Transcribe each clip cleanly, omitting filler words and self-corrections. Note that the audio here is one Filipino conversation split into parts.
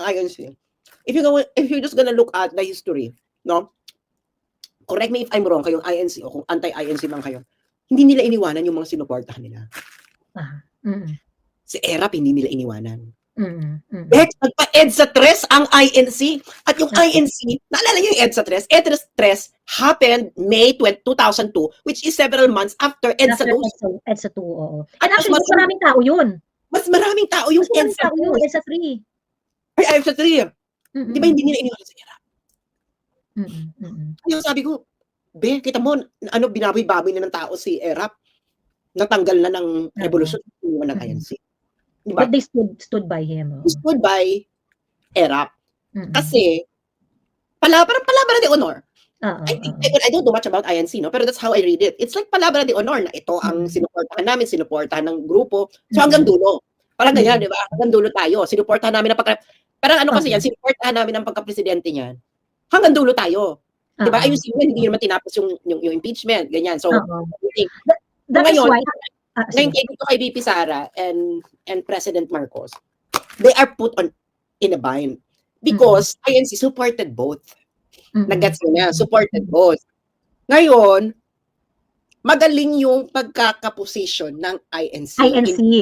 INC, if you're just gonna look at the history, no? Correct me if I'm wrong, kayong INC o kung anti-INC man kayo, hindi nila iniwanan yung mga sinuportahan nila. Si ERAP, hindi nila iniwanan. Nagpa-EDSA 3 ang INC. At yung INC, naalala niyo yung EDSA 3? EDSA 3 happened May 2002, which is several months after EDSA 2. EDSA 2, oo. And actually, mas maraming tao yun. Mas maraming tao yung EDSA 2. EDSA 3. Ay, EDSA 3. Di ba hindi nila iniwanan sa ERAP? Yung sabi ko, kita mo, binaboy-baboy na ng tao si ERAP. Natanggal na ng revolusyon ng INC. Diba? But they stood by him. They stood by ERAP. Kasi, parang palabra de honor. I don't know much about INC, no? Pero that's how I read it. It's like palabra de honor na ito ang sinuportahan namin, sinuportahan ng grupo. So hanggang dulo. Parang ganyan, di ba? Hanggang dulo tayo. Sinuportahan namin parang ano kasi yan, sinuportahan namin ang pagka-presidente niyan. Hanggang dulo tayo. Di ba? Ayun siya, hindi naman tinapos yung impeachment. Ganyan. So, ngayon, kay VP Sara and President Marcos, they are put in a bind because INC supported both. Nag-gets niya, supported both. Ngayon, magaling yung pagkakaposition ng INC.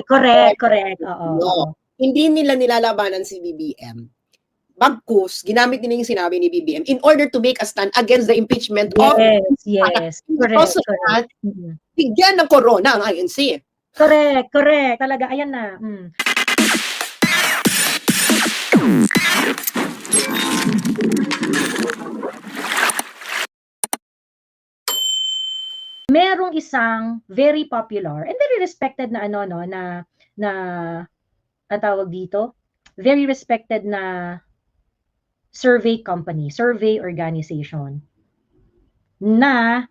Correct. No, hindi nila nilalabanan si BBM. Bagkus, ginamit nila yung sinabi ni BBM in order to make a stand against the impeachment of correct. Bigyan ng corona ang INC. Correct. Talaga, ayan na. Merong isang very popular and very respected na ang tawag dito, very respected na survey company, survey organization na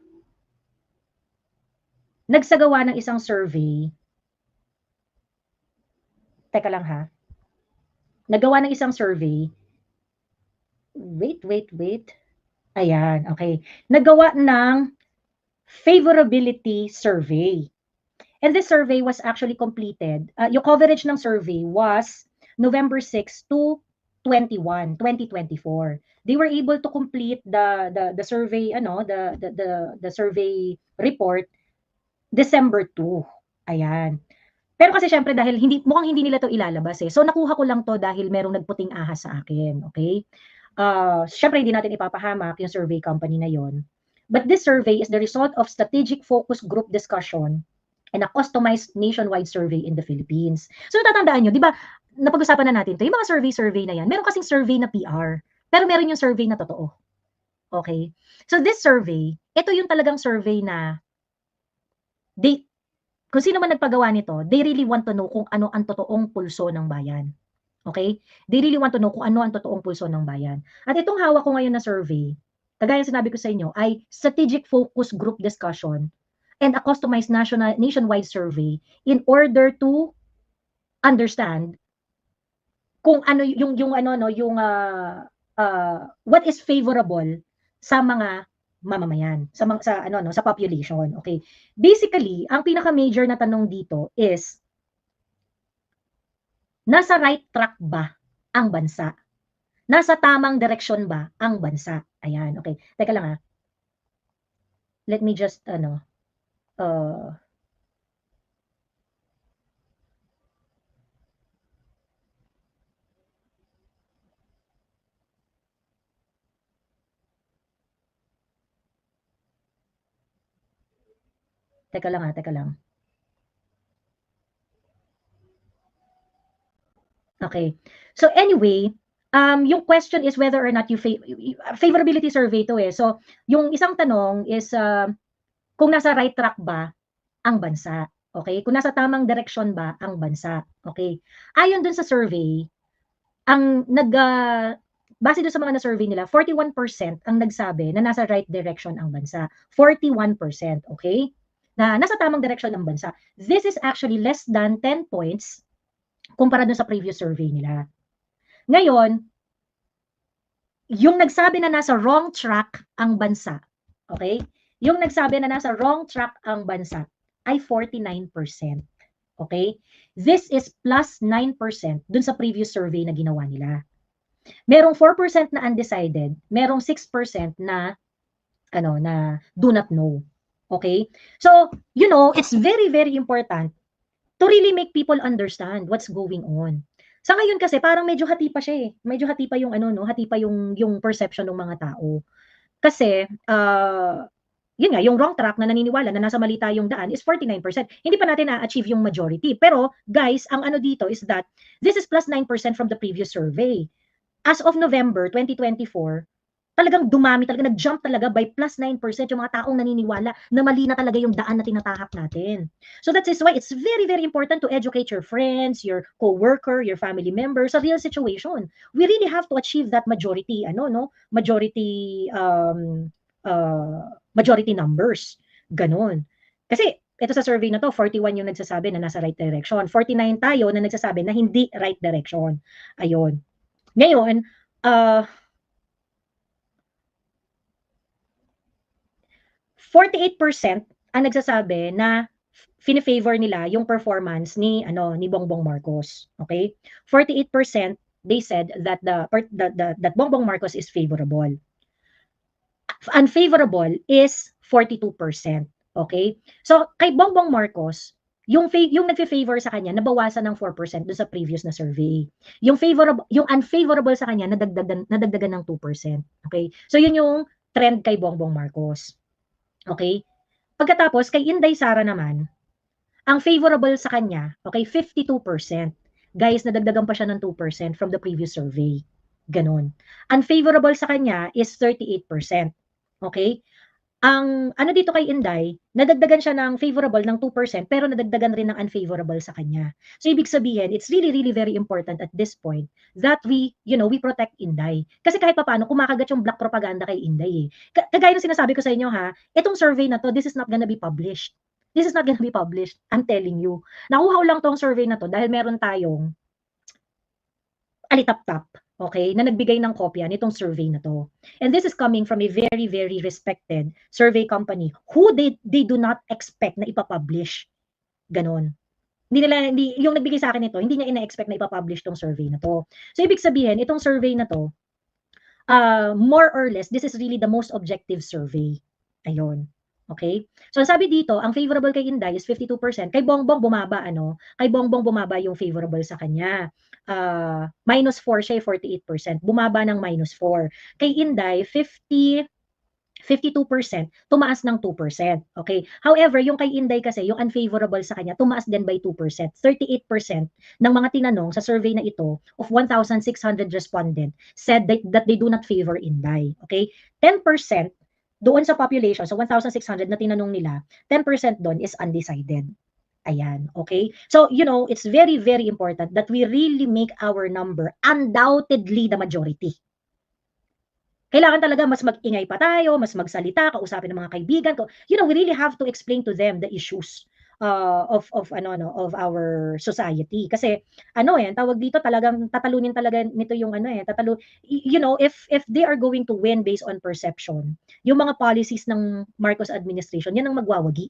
nagsagawa ng isang survey. Teka lang ha. Nagawa ng isang survey. Wait. Ayan, okay. Nagawa ng favorability survey. And this survey was actually completed. Yung coverage ng survey was November 6 to 2024. They were able to complete the survey, the survey report December 2. Ayan. Pero kasi syempre dahil mukhang hindi nila to ilalabas eh. So nakuha ko lang to dahil merong nagputing ahas sa akin, okay? Syempre hindi natin ipapahamak yung survey company na yon. But this survey is the result of strategic focus group discussion and a customized nationwide survey in the Philippines. So natatandaan nyo, di ba, napag-usapan na natin to, yung mga survey na yan, meron kasing survey na PR, pero meron yung survey na totoo. Okay? So this survey, ito yung talagang survey na kung sino man nagpagawa nito, they really want to know kung ano ang totoong pulso ng bayan. Okay? They really want to know kung ano ang totoong pulso ng bayan. At itong hawak ko ngayon na survey, kagaya sinabi ko sa inyo, ay strategic focus group discussion and a customized nationwide survey in order to understand kung ano what is favorable sa mga mamamayan, sa population. Okay. Basically, ang pinaka-major na tanong dito is nasa right track ba ang bansa? Nasa tamang direksyon ba ang bansa? Ayan, okay. Teka lang ha. Let me just Teka lang. Okay. So anyway, yung question is whether or not you favorability survey to eh. So yung isang tanong is kung nasa right track ba ang bansa. Okay? Kung nasa tamang direksyon ba ang bansa. Okay? Ayon dun sa survey, ang base doon sa mga na-survey nila, 41% ang nagsabi na nasa right direction ang bansa. 41%, okay? Na nasa tamang direction ang bansa. This is actually less than 10 points kumpara doon sa previous survey nila. Ngayon, yung nagsabi na nasa wrong track ang bansa, okay? Yung nagsabi na nasa wrong track ang bansa ay 49%. Okay? This is plus 9% dun sa previous survey na ginawa nila. Merong 4% na undecided, merong 6% na na do not know. Okay? So, it's very, very important to really make people understand what's going on. Sa ngayon kasi parang medyo hati pa siya eh. Medyo hati pa yung hati pa yung perception ng mga tao. Kasi yun nga, yung wrong track na naniniwala na nasa mali tayong daan is 49%. Hindi pa natin na-achieve yung majority. Pero guys, ang dito is that this is plus 9% from the previous survey. As of November 2024, talagang dumami, talaga nag-jump talaga by plus 9% yung mga taong naniniwala na mali na talaga yung daan na tinatahak natin. So that is why it's very, very important to educate your friends, your co-worker, your family members sa real situation. We really have to achieve that majority, majority numbers. Ganon. Kasi ito sa survey na to, 41 yung nagsasabi na nasa right direction. 49 tayo na nagsasabi na hindi right direction. Ayun. Ngayon, 48% ang nagsasabi na fini-favor nila yung performance ni Bongbong Marcos. Okay? 48% they said that that Bongbong Marcos is favorable. Unfavorable is 42%. Okay? So kay Bongbong Marcos, yung nagfe-favor sa kanya nabawasan ng 4% doon sa previous na survey. Yung unfavorable sa kanya nadagdagan ng 2%. Okay? So yun yung trend kay Bongbong Marcos. Okay? Pagkatapos, kay Inday Sara naman, ang favorable sa kanya, okay, 52%. Guys, nadagdagan pa siya ng 2% from the previous survey. Ganon. Unfavorable sa kanya is 38%. Okay? Ang dito kay Inday, nadagdagan siya ng favorable ng 2%, pero nadagdagan rin ng unfavorable sa kanya. So, ibig sabihin, it's really, really very important at this point that we protect Inday. Kasi kahit paano, kumakagat yung black propaganda kay Inday eh. Kagaya ng sinasabi ko sa inyo ha, itong survey na to, this is not gonna be published. This is not gonna be published. I'm telling you. Nakuha ko lang tong survey na to dahil meron tayong alitap-tap, okay, na nagbigay ng kopya nitong survey na to. And this is coming from a very, very respected survey company who they do not expect na ipapublish. Ganon. Yung nagbigay sa akin ito, hindi niya ina-expect na ipapublish tong survey na to. So, ibig sabihin, itong survey na to, more or less, this is really the most objective survey. Ayun. Okay? So, sabi dito, ang favorable kay Inday is 52%. Kay Bongbong bumaba, Kay Bongbong bumaba yung favorable sa kanya. -4 siya, 48%. Bumaba ng -4. Kay Inday, 52%, tumaas ng 2%. Okay? However, yung kay Inday kasi, yung unfavorable sa kanya, tumaas din by 2%. 38% ng mga tinanong sa survey na ito of 1,600 respondents said that they do not favor Inday. Okay? 10% doon sa population, so 1,600 na tinanong nila, 10% doon is undecided. Ayan, okay? So, it's very, very important that we really make our number undoubtedly the majority. Kailangan talaga mas mag-ingay pa tayo, mas magsalita, kausapin ng mga kaibigan ko. We really have to explain to them the issues of our society. Kasi tawag dito, talagang tatalunin talaga nito yung if they are going to win based on perception, yung mga policies ng Marcos administration, yan ang magwawagi.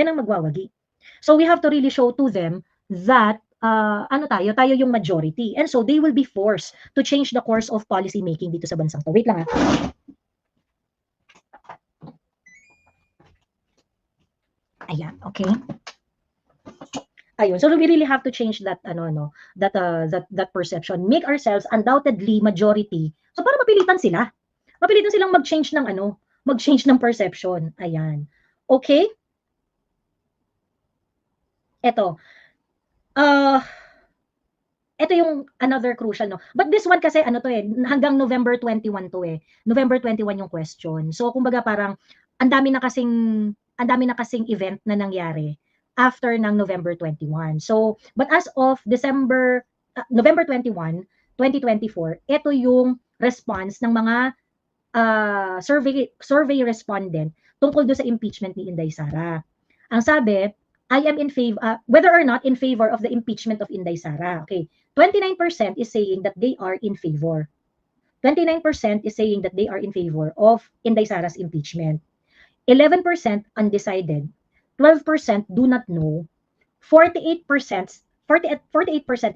Yan ang magwawagi. So we have to really show to them that tayo yung majority. And so they will be forced to change the course of policy making dito sa bansang to. Wait lang Ayan, okay. Ayun. So we really have to change that that perception. Make ourselves undoubtedly majority. So para mapilitan sila. Mapilitan silang mag-change ng perception. Ayan. Okay? Ito. Ito yung another crucial, But this one kasi hanggang November 21 to eh. November 21 yung question. So kumbaga parang ang dami na kasing event na nangyari after ng November 21. So, but as of November 21, 2024, ito yung response ng mga survey respondent tungkol do sa impeachment ni Inday Sara. Ang sabi, I am in favor, whether or not in favor of the impeachment of Inday Sara. Okay, 29% is saying that they are in favor. 29% is saying that they are in favor of Inday Sara's impeachment. 11% undecided. 12% do not know. 48%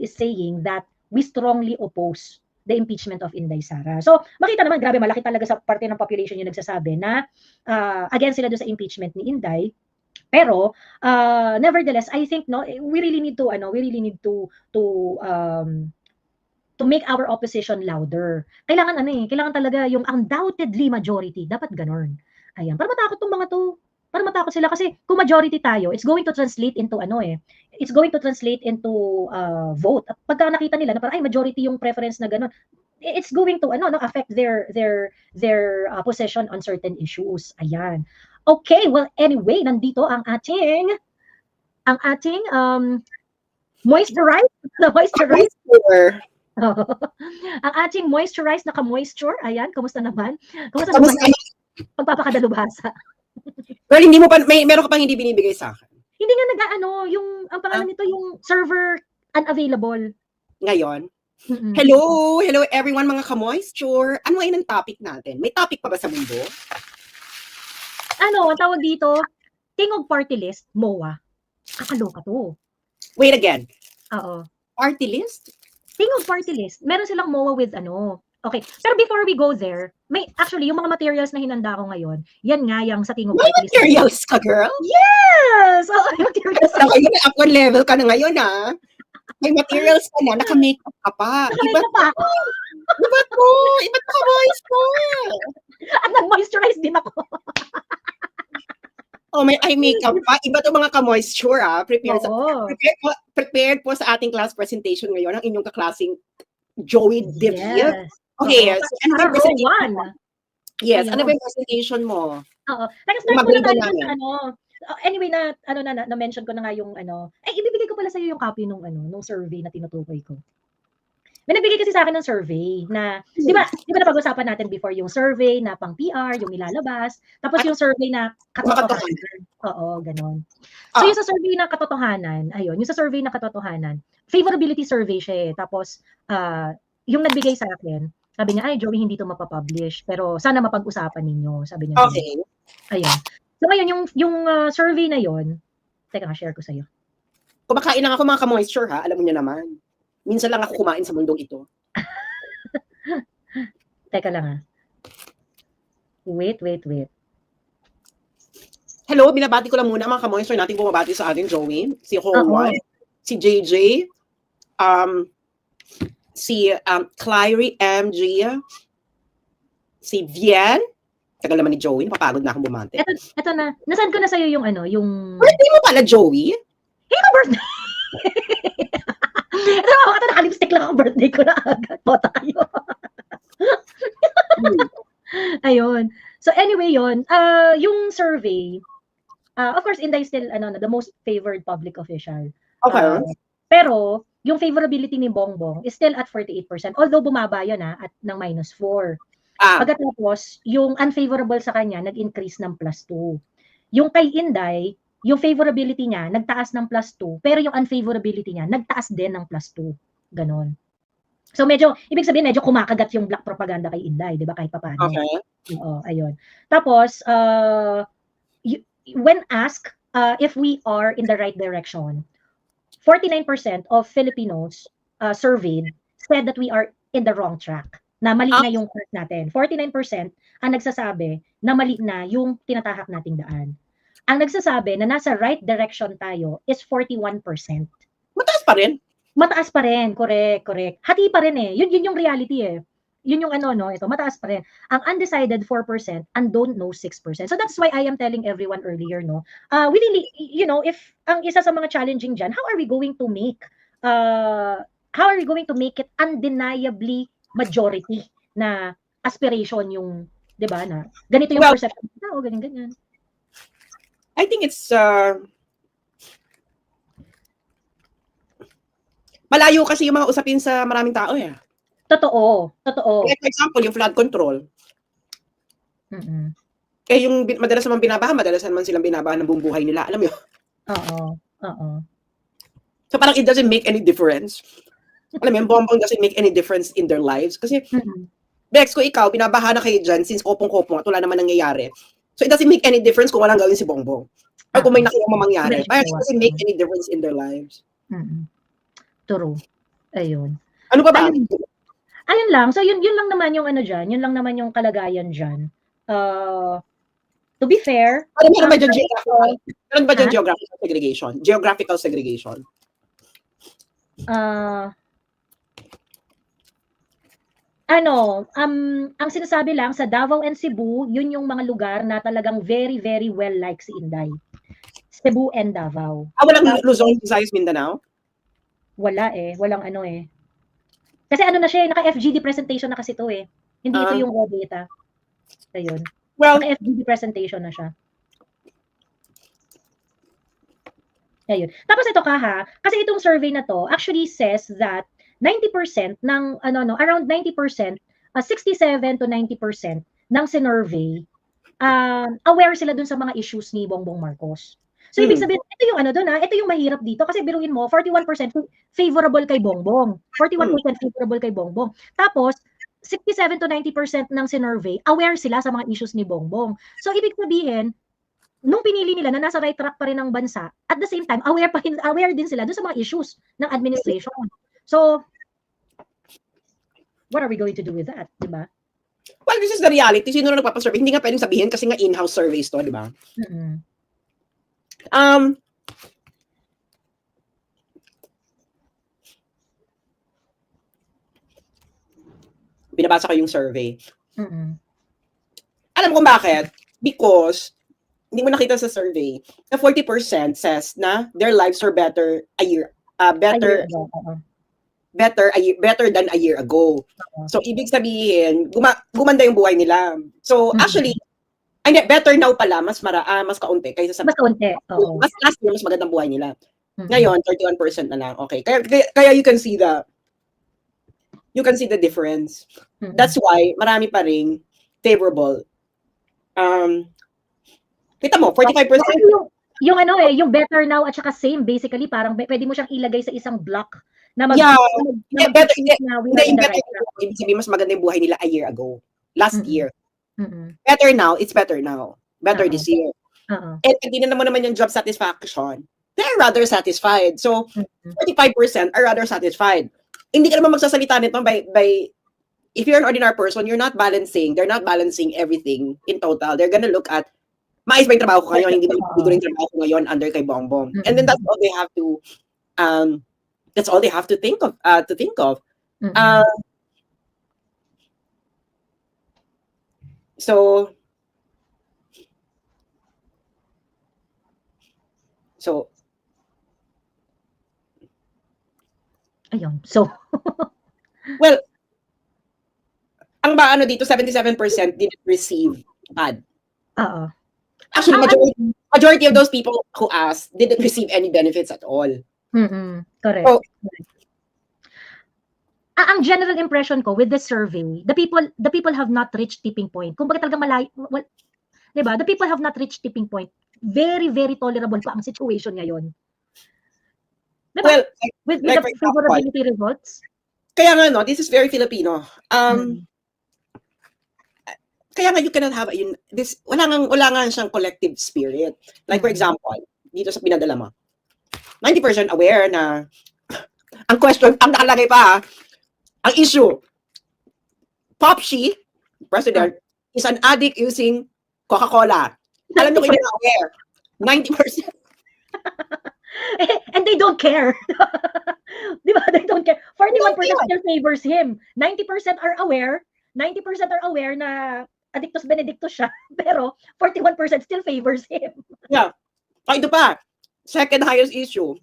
is saying that we strongly oppose the impeachment of Inday Sara. So, makita naman, grabe, malaki talaga sa parte ng population yung nagsasabi na against sila doon sa impeachment ni Inday. Pero nevertheless, I think we really need to make our opposition louder. Kailangan talaga yung undoubtedly majority, dapat ganon. Ayan, para matakot tong mga to. Para matakot sila kasi kung majority tayo, it's going to translate into vote. At pagka nakita nila na parang majority yung preference na ganon, it's going to affect their position on certain issues. Ayan. Okay, well anyway, nandito ang ating moisturize. Ang ating moisturize na ka-moisture. Ayan, kamusta naman? Kamusta naman pagpapakadalubhasa? Well, meron ka pang hindi binibigay sa akin. Hindi nga ang pangalan nito yung server unavailable. Ngayon? Hello everyone mga ka-moisture. Ano ngayon ang topic natin? May topic pa ba sa mundo? Ang tawag dito, King of Party List, MOA. Kakaloka to. Wait again. Oo. Party list? King of Party List. Meron silang MOA with Okay. Pero before we go there, actually, yung mga materials na hinanda ko ngayon, yan nga yung sa King of Party List. May materials ka, girl? Yes! Materials ka. Ako level ka na ngayon, ha? May materials ka na, naka-makeup ka pa. Naka-makeup pa ako. Iba't ka moisture. At nag-moisturize din ako. May eye makeup pa. Iba to mga ka-moisture, ha? Prepared po sa ating class presentation ngayon ang inyong kaklaseng Joey Deville. Yes. Okay, so ano ba yung presentation mo? Yes, Ayun. ano ba yung presentation mo? Oo. Nag-start ko na tayo anyway, na-mention ko na nga yung ibibigay ko pala sa'yo yung copy nung survey na tinutukoy ko. May nagbigay kasi sa akin ng survey na, di ba napag-usapan natin before yung survey na pang PR, yung ilalabas, tapos yung survey na katotohanan. Oo, ganon. So yung sa survey na katotohanan, yung sa survey na katotohanan, favorability survey siya eh. Tapos, yung nagbigay sa akin, sabi niya, Joey, hindi to mapapublish, pero sana mapag-usapan ninyo, sabi niya. Okay. Ayun. So ngayon, yung survey na yon, teka, share ko sa'yo. Kumakain lang ako mga ka-moisture, ha? Alam mo niya naman. Minsan lang ako kumain sa mundong ito. Teka lang, ha? Wait. Hello, binabati ko lang muna mga ka-moisture natin bumabati sa atin, Joey. Si Hongwai, si JJ, si Clary MG, si Vien. Tagal naman ni Joey, napapagod na akong bumante. Ito na. Nasaan ko na sa'yo yung yung... Birthday mo pala, Joey? Happy birthday! Ito naka-lipstick lang ang birthday ko na agad. Bota kayo. Ayun. So anyway yun, yung survey, of course, Inday still the most favored public official. Okay. Pero yung favorability ni Bongbong is still at 48%. Although bumaba yun at ng -4. Pagkatapos, yung unfavorable sa kanya nag-increase ng +2. Yung kay Inday, yung favorability niya nagtaas ng +2, pero yung unfavorability niya nagtaas din ng +2. Ganon. So ibig sabihin medyo kumakagat yung black propaganda kay Inday, 'di ba, kahit papaano. Okay. Oo, ayun. Tapos when asked if we are in the right direction, 49% of Filipinos surveyed said that we are in the wrong track. Na mali na yung course natin. 49% ang nagsasabi na mali na yung tinatahak nating daan. Ang nagsasabi na nasa right direction tayo is 41%. Mataas pa rin. Mataas pa rin, correct. Hati pa rin eh. Yun yung reality eh. Yun yung ito, mataas pa rin. Ang undecided 4% and don't know 6%. So that's why I am telling everyone earlier, we really, if ang isa sa mga challenging dyan, how are we going to make it undeniably majority na aspiration yung, 'di ba, na ganito yung perception ng tao, ganyan. I think it's malayo kasi yung mga usapin sa maraming tao eh. Totoo. Like, for example, yung flood control. Yung madalas naman silang binabahan ng buong buhay nila, alam mo yun? Oo. So parang it doesn't make any difference. Alam mo, yung Bongbong doesn't make any difference in their lives. Kasi, Bex, ko ikaw, binabaha na kayo dyan since kopong-kopong at wala naman nangyayari. So it doesn't make any difference kung walang gawin si Bongbong. Or kung may nakita mangyari. Parang it doesn't make any difference in their lives. True. Ayun. Ano pa ba? Ayun lang. So yun lang naman yung ano diyan, yun lang naman yung kalagayan diyan. To be fair, meron ba dyan geographical segregation? Geographical segregation? Ang sinasabi lang sa Davao and Cebu, yun yung mga lugar na talagang very, very well like si Inday. Cebu and Davao. Walang Luzon, Visayas, Mindanao? Wala walang ano Kasi ano na siya naka-FGD presentation na kasi to Hindi ito yung raw data. Ayun. Well, naka-FGD presentation na siya. Ayun. Tapos ito kasi itong survey na to actually says that 90% ng around 90%, 67 to 90% ng sinurvey, aware sila dun sa mga issues ni Bongbong Marcos. So ibig sabihin, ito yung ito yung mahirap dito kasi biruin mo, 41% favorable kay Bongbong. 41% favorable kay Bongbong. Tapos 67 to 90% ng sinurvey, aware sila sa mga issues ni Bongbong. So ibig sabihin, nung pinili nila na nasa right track pa rin ang bansa, at the same time, aware din sila dun sa mga issues ng administration. So, what are we going to do with that, di ba? Well, this is the reality. Sino na nagpapasurvey? Hindi nga pwedeng sabihin kasi nga in-house surveys to, di ba? Binabasa ko yung survey. Alam ko bakit? Because hindi mo nakita sa survey na 40% says na their lives are better than a year ago. So ibig sabihin, gumanda yung buhay nila. So actually, better now pala, mas kaunti kaysa sa mas kaunti. Mas last year mas magandang buhay nila. Ngayon 31% na lang. Okay. Kaya you can see the difference. That's why marami pa ring favorable. Kita mo, 45%. Yung yung better now at saka same, basically, parang pwede mo siyang ilagay sa isang block na better, ibig sabihin, mas maganda yung buhay nila a year ago. Last year. Better now, it's better now. Better this year. And hindi na naman yung job satisfaction. They're rather satisfied. So, 45% are rather satisfied. Hindi ka naman magsasalita nito by if you're an ordinary person, they're not balancing everything in total. They're gonna look at maayos ba yung trabaho ko ngayon, hindi ba yung trabaho ko ngayon under kay Bongbong. And then that's all they have to think of. So ayun. So well, ang dito 77% didn't receive ad. Actually, majority of those people who asked didn't receive any benefits at all. Correct. So, ang general impression ko with the survey, the people have not reached tipping point. Kung bakit talaga diba? The people have not reached tipping point. Very, very tolerable pa ang situation ngayon. Diba? Well, with the favorability results. Kaya nga, this is very Filipino. Kaya nga you cannot have wala nga siyang collective spirit. Like for example, dito sa pinadala mo, 90% aware na ang question, ang nakalagay pa ang issue, Popshi, president, is an addict using Coca-Cola. Alam nyo, hindi na aware. 90%. And they don't care. Diba? They don't care. 41% still favors him. 90% are aware na Addictus Benedictus siya, pero 41% still favors him. Yeah. Ito pa, second highest issue.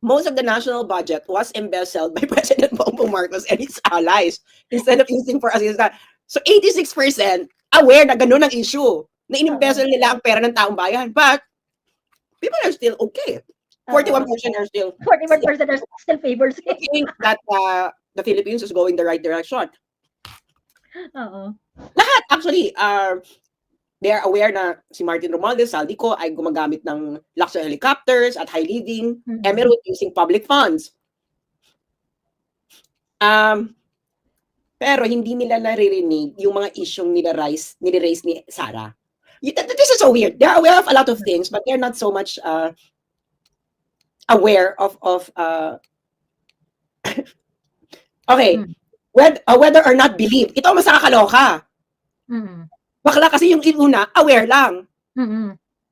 Most of the national budget was embezzled by President Bongbong Marcos and his allies instead of using for assistance. So 86% aware na ganun ang issue, na in-embezzle nila ang pera ng taong bayan. But people are still okay. 41% are still 41% are still favors him. Think that the Philippines is going the right direction. Lahat actually they are aware na si Martin Romualdez, Saldico ay gumagamit ng luxury helicopters at high living emirate using public funds. Pero hindi nila naririnig yung mga isyong nire-raise ni Sara. This is so weird. They're aware of a lot of things, but they're not so much aware of okay. whether or not believe. Ito ang mas nakakaloka. Bakla kasi yung una, aware lang.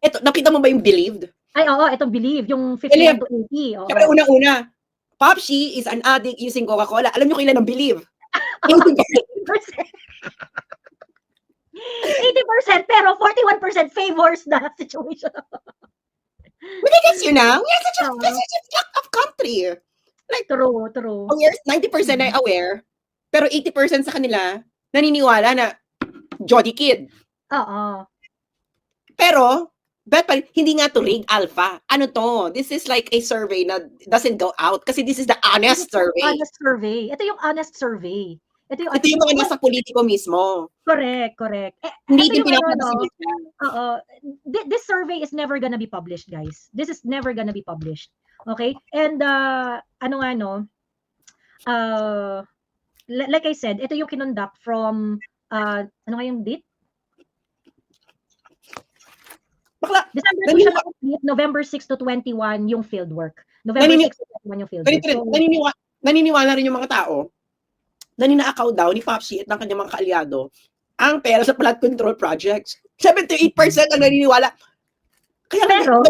Ito, nakita mo ba yung believed? Ay, oo, itong believe, yung 51 to 80. Oo. Siyempre, una-una, Popshi is an addict using Coca-Cola. Alam niyo kailan ang believe? 80%. 80%, pero 41% favors the situation. But I guess now, we are such a fucked up country. Like, true. Oh, yes, 90% ay aware, pero 80% sa kanila, naniniwala na Jody Kid. Oo. Pero, hindi nga to rig alpha. Ano to? This is like a survey na doesn't go out kasi this is the honest survey. Honest survey. Ito yung honest survey. Ito yung mga nasa politiko mismo. Correct. Hindi din pinapanasin. Oo. This survey is never gonna be published, guys. This is never gonna be published. Okay? And, like I said, ito yung kinonduct from, ano nga yung date? Bakla. November 6 to 21 yung field work. November 6 to 21 yung field work. So, naniniwala rin yung mga tao na nina-account daw ni Popshi at ng kanyang mga kaalyado ang pera sa flood control projects. 78% ang naniniwala. Pero,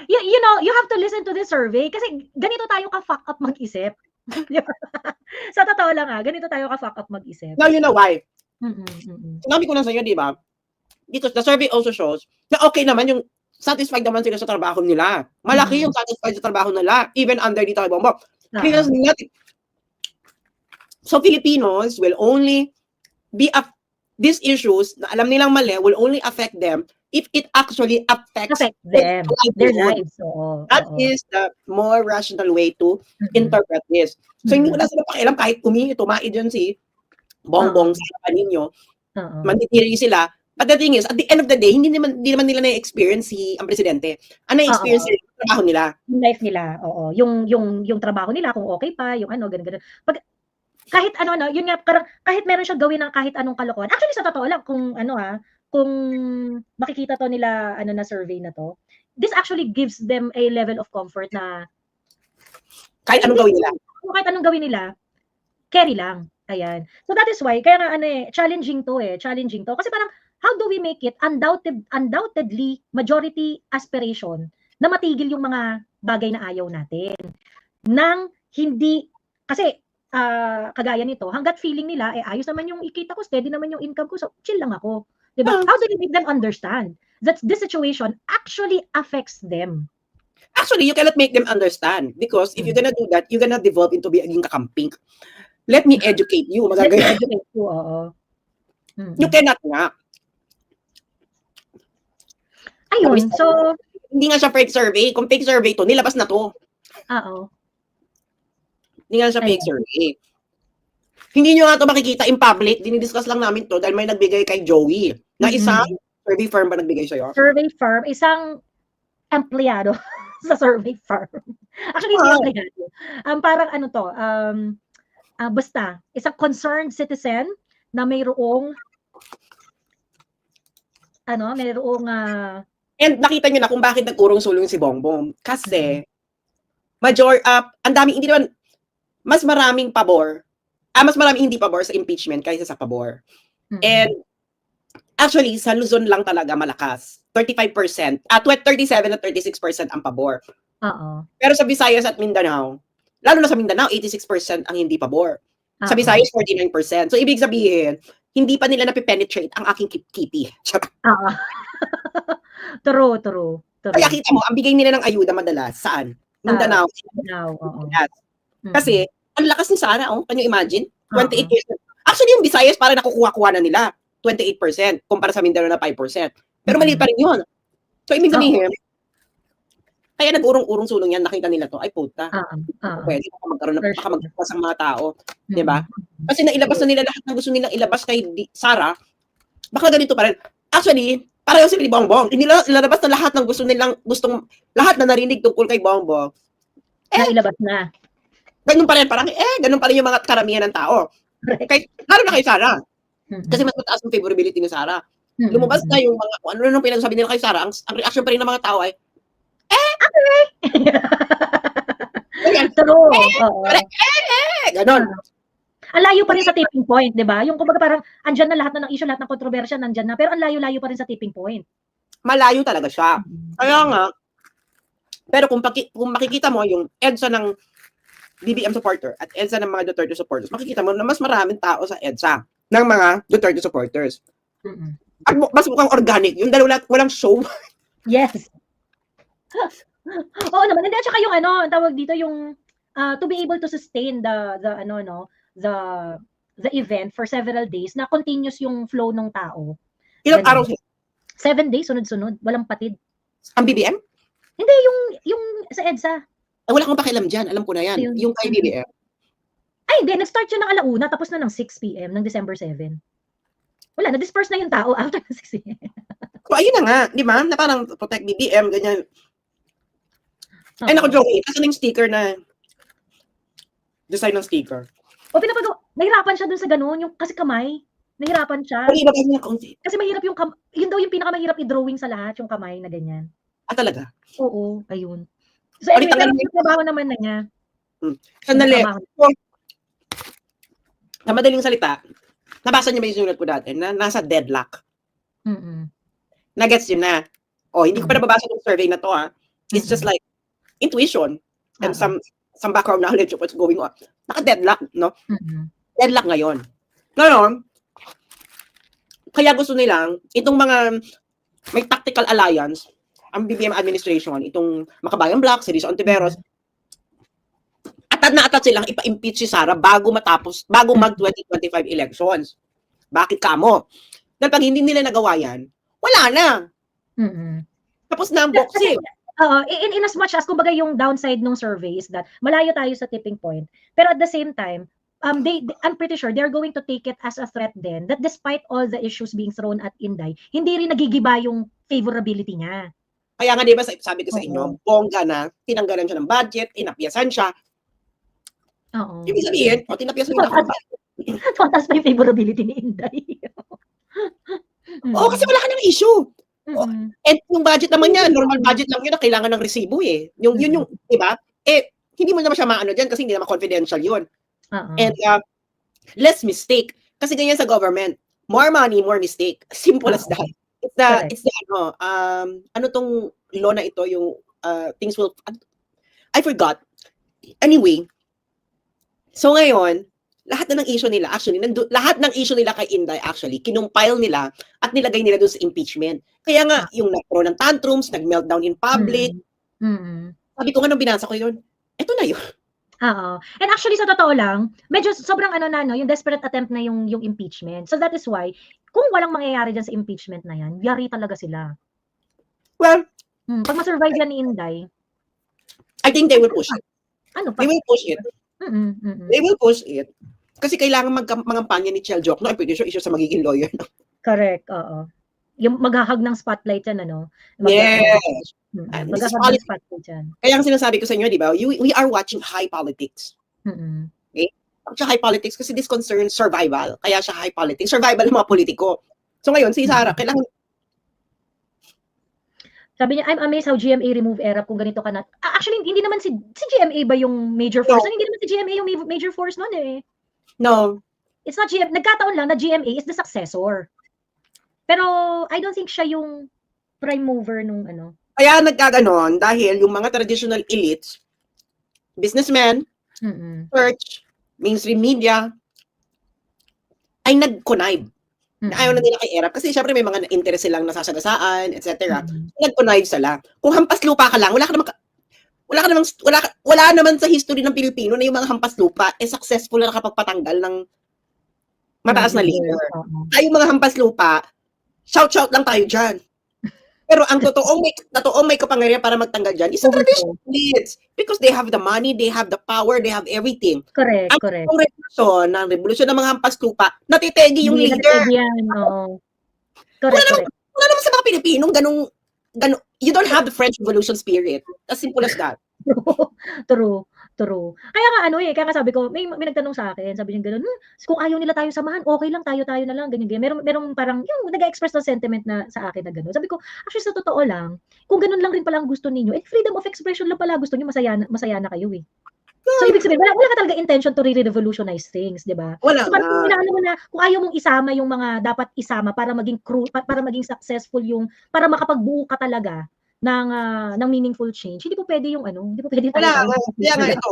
you know, you have to listen to this survey kasi ganito tayo ka-fuck up mag-isip. Sa totoo lang ganito tayo ka-fuck up mag-isip. Now, you know why? Sinabi ko na sa'yo, di ba? Because the survey also shows na okay naman yung satisfied naman sila sa trabaho nila. Malaki yung satisfied sa trabaho nila, even under dito kay Bongbong. Because so Filipinos will only be these issues na alam nilang mali will only affect them if it actually affects them, their lives. That is the more rational way to interpret this. So hindi ko na sila pakialam kahit tumaid dyan si Bongbong sa harapan ninyo. Manditiri sila. But the thing is, at the end of the day, hindi naman nila na-experience ang presidente. Ang na-experience nila yung trabaho nila. Yung life nila, oo. Yung trabaho nila, kung okay pa, yung ganun. Kahit yun nga, kahit meron siya gawin ng kahit anong kalokohan. Actually, sa totoo lang, kung makikita to nila, na survey na to, this actually gives them a level of comfort na kahit anong gawin nila. Kahit anong gawin nila, carry lang. Ayan. So that is why, kaya nga challenging to. Kasi parang, how do we make it undoubtedly majority aspiration na matigil yung mga bagay na ayaw natin? Nang hindi, kasi kagaya nito, hanggat feeling nila, ayos naman yung ikita ko, steady naman yung income ko, so chill lang ako. Diba? How do you make them understand that this situation actually affects them? Actually, you cannot make them understand because if you're gonna do that, you're gonna develop into being kakamping. Let me educate you. Magagaya. You cannot nga. Ayun, so hindi nga siya fake survey. Kung fake survey to, nilabas na to. Oo. Hindi nga siya fake survey. Hindi nyo nga to makikita in public. Dinidiscuss lang namin to dahil may nagbigay kay Joey na isang survey firm ba nagbigay sa'yo? Survey firm, isang empleyado sa survey firm. Actually, hindi empleyado. Parang basta, isang concerned citizen na mayroong and nakita nyo na kung bakit nag-urong-sulong si Bongbong. Kasi, ang daming, hindi naman, mas maraming hindi pabor sa impeachment kaysa sa pabor. And, actually, sa Luzon lang talaga malakas. 35%, 37 at 36% ang pabor. Pero sa Visayas at Mindanao, lalo na sa Mindanao, 86% ang hindi pabor. Sa Visayas, 49%. So, ibig sabihin, hindi pa nila napipenetrate ang aking kitty. True. Kaya kita mo, ang bigay nila ng ayuda madalas, saan? Mindanao. Kasi, ang lakas ni Sara, can you imagine? 28%. Actually, yung Visayas, parang nakukuha-kuha na nila. 28%, kumpara sa Mindanao na 5%. Pero mali pa rin yun. So, ibig sabihin, kaya nag-urong-urong sulong yan, nakita nila to, ay puta. Pwede baka magkaroon baka magbukas ang mga tao. Diba? Kasi nailabas na nila lahat ng gusto nilang ilabas kay Sara, baka ganito pa rin. Actually, pareho sila ni Bongbong. Inilabas na lahat ng lahat na narinig tungkol kay Bongbong. Nailabas na. Ganun pa rin, parang, ganun pa rin yung mga karamihan ng tao. Lalo na kay Sara. Kasi mas mataas yung favorability ni Sara. Lumabas na yung mga, ano nung pinagsabi nila kay Sara, ang reaction pa rin ng mga tao ay, Ganyan. True, oo. Ganon. Ang layo pa rin sa tipping point, 'di ba? Yung kumbaga parang andiyan na lahat na ng issue, lahat ng kontrobersya nandiyan na, pero ang layo-layo pa rin sa tipping point. Malayo talaga siya. Kaya nga, pero kung makikita mo yung EDSA ng BBM supporter at EDSA ng mga Duterte supporters, makikita mo na mas maraming tao sa EDSA ng mga Duterte supporters. At mas mukhang organic. Yung dalawa walang show. Yes. Oo naman. Hindi, at saka yung ano, ang tawag dito, yung to be able to sustain the event for several days na continuous yung flow ng tao. Ilang araw sila? 7 days, sunod-sunod. Walang patid. Ang BBM? Hindi, yung sa EDSA. Wala akong pakialam dyan. Alam ko na yan. Yung kay BBM. Ay, hindi. Nag-start yun ng alauna, tapos na ng 6 p.m. ng December 7. Wala, na-disperse na yung tao after ng 6 p.m. So, ayun na nga. Di ba? Na parang protect BBM, ganyan. Ay, naku, Joey. Kasi yung sticker na design ng sticker. O, pinapagawa. Nahirapan siya dun sa ganun. Yung, kasi kamay. Nahirapan siya. Iba kasi niya konti. Kasi mahirap yung yun daw yung pinakamahirap i-drawing sa lahat, yung kamay na ganyan. Talaga? Oo, ayun. So anyway, pero yung trabaho naman na niya. Sandali. Sa madaling salita, nabasa niya ba yung sulat ko dati na nasa deadlock? Nagets yun na. Hindi ko pa nababasa yung survey na to, ha. It's just like intuition and some background knowledge of what's going on. Naka-deadlock, no? Deadlock ngayon. Ngayon, kaya gusto nilang, itong mga may tactical alliance, ang BBM administration, itong Makabayan Black, si Rizzo Ontiveros, atat na atat silang ipa-impeach si Sara bago mag-2025 elections. Bakit kamo? Dahil pag hindi nila nagawa yan, wala na. Tapos na ang boxing. In as much as, kumbaga, yung downside ng survey is that malayo tayo sa tipping point. Pero at the same time, I'm pretty sure they're going to take it as a threat then that despite all the issues being thrown at Inday, hindi rin nagigiba yung favorability niya. Kaya nga, di ba, sabi ko sa inyo, bongga na, tinanggalan siya ng budget, tinapyasan siya. Yung sabihin, tinapyasan mo na. Tumatas pa yung favorability ni Inday. Kasi wala ka ng issue. And yung budget naman niya, normal budget lang yun na kailangan ng resibo eh. Yun yung, di ba? Hindi mo naman siya maano dyan kasi hindi naman confidential yun. And less mistake. Kasi ganyan sa government, more money, more mistake. Simple as that. It's the ano tong law na ito, yung things will, I forgot. Anyway, so ngayon, lahat na ng issue nila, actually, lahat ng issue nila kay Inday, actually, kinumpile nila at nilagay nila doon sa impeachment. Kaya nga, yung nagpro ng tantrums, nag-meltdown in public. Sabi ko nga nung binasa ko yun, eto na yun. And actually, sa totoo lang, medyo sobrang yung desperate attempt na yung impeachment. So that is why, kung walang mangyayari dyan sa impeachment na yan, yari talaga sila. Well, pag ma-survive yan ni Inday, I think they will push it. Ano pa? They will push it. They will push it. Kasi kailangan mangampanya ni Chel Joc. No, I'm pretty sure isa sa magiging lawyer. No? Correct, oo. Yung maghahag ng spotlight yan, ano? Yes. Maghahag ng spotlight yan. Kaya ang sinasabi ko sa inyo, di ba, we are watching high politics. Okay? Siya high politics kasi this concerns survival. Kaya siya high politics. Survival ng mga politiko. So ngayon, si Sara, kailangan... Sabi niya, I'm amazed how GMA remove ERAP kung ganito ka na. Actually, hindi naman si GMA ba yung major force? No. Hindi naman si GMA yung major force nun eh. No. It's not GMA. Nagkataon lang na GMA is the successor. Pero I don't think siya yung prime mover nung ano. Kaya nagkaganon dahil yung mga traditional elites, businessmen, church, mainstream media, ay nag-connive. Ayaw na nila kay ERAP kasi syempre may mga interest silang nasasagasaan, etc. Nag-connive sila. Kung hampas lupa ka lang, wala naman sa history ng Pilipino na yung mga hampas lupa successful na nakapagpatanggal ng mataas na leader. Tayong mga hampas lupa, shout lang tayo dyan. Pero ang totoong may kapangyarihan para magtanggal dyan is the traditional elites. Because they have the money, they have the power, they have everything. Correct. Ang revolusyon ng mga hampas lupa, natitegi yung leader. Correct. Wala naman sa mga Pilipinong ganun, you don't have the French Revolution spirit. As simple as that. True. True. Kaya nga ano, kaya nga sabi ko, may nagtanong sa akin, sabi niya gano'n, kung ayaw nila tayo samahan, okay lang tayo na lang, ganyan, ganyan. Merong parang yung nag-e-express ng sentiment na sa akin na gano'n. Sabi ko, actually sa totoo lang, kung gano'n lang rin pala ang gusto ninyo, freedom of expression lang pala gusto niyo, masaya na kayo, eh. So, ibig sabihin, wala ka talaga intention to re-revolutionize things, 'di ba? Wala So, parang nga. inaano mo na kung ayaw mong isama yung mga dapat isama para maging para maging successful yung para makapagbuo ka talaga ng meaningful change, hindi po puwede yung ano, hindi po puwede Wala tayo-tayo. nga. Kaya nga ito,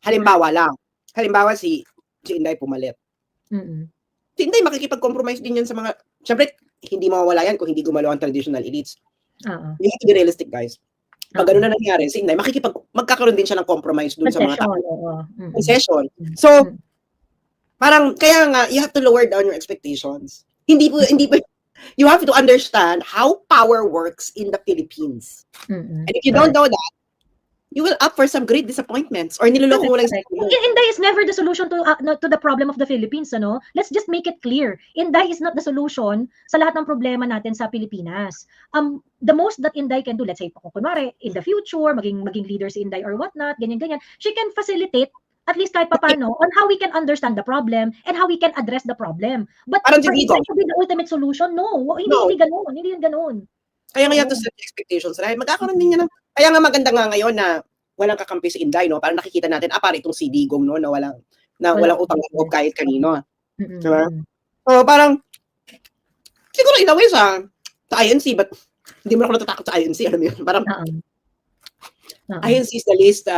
halimbawa lang. Halimbawa si Inday pumalit. Si Inday makikipag-compromise din yan sa mga, siyempre, hindi mawawala yan kung hindi gumalaw ang traditional elites. Oo. You have to be realistic, guys. Pag gano'n na nangyari, si Inday, magkakaroon din siya ng compromise dun sa mga tao. Concession. So, parang, kaya nga, you have to lower down your expectations. Hindi po, you have to understand how power works in the Philippines. And if you don't know that, you will up for some great disappointments or niloloko mo lang sa Inday is never the solution to the problem of the Philippines, ano? Let's just make it clear. Inday is not the solution sa lahat ng problema natin sa Pilipinas. The most that Inday can do, let's say, kunwari, in the future, maging leader si Inday or whatnot, ganyan, she can facilitate at least kahit papaano on how we can understand the problem and how we can address the problem. But parang for Inday to be the ultimate solution, no. Hindi yan ganun. Kaya nga you have to set expectations. Magkakaroon din yan ng, kaya nga maganda nga ngayon na walang kakampi si Inday, no? Parang nakikita natin, para itong si Digong, no? Na walang utang na loob kahit kanino. Diba? So, parang, siguro in a way sa INC, but hindi mo ako natatakot sa INC, alam mo yun? Parang, INC is the least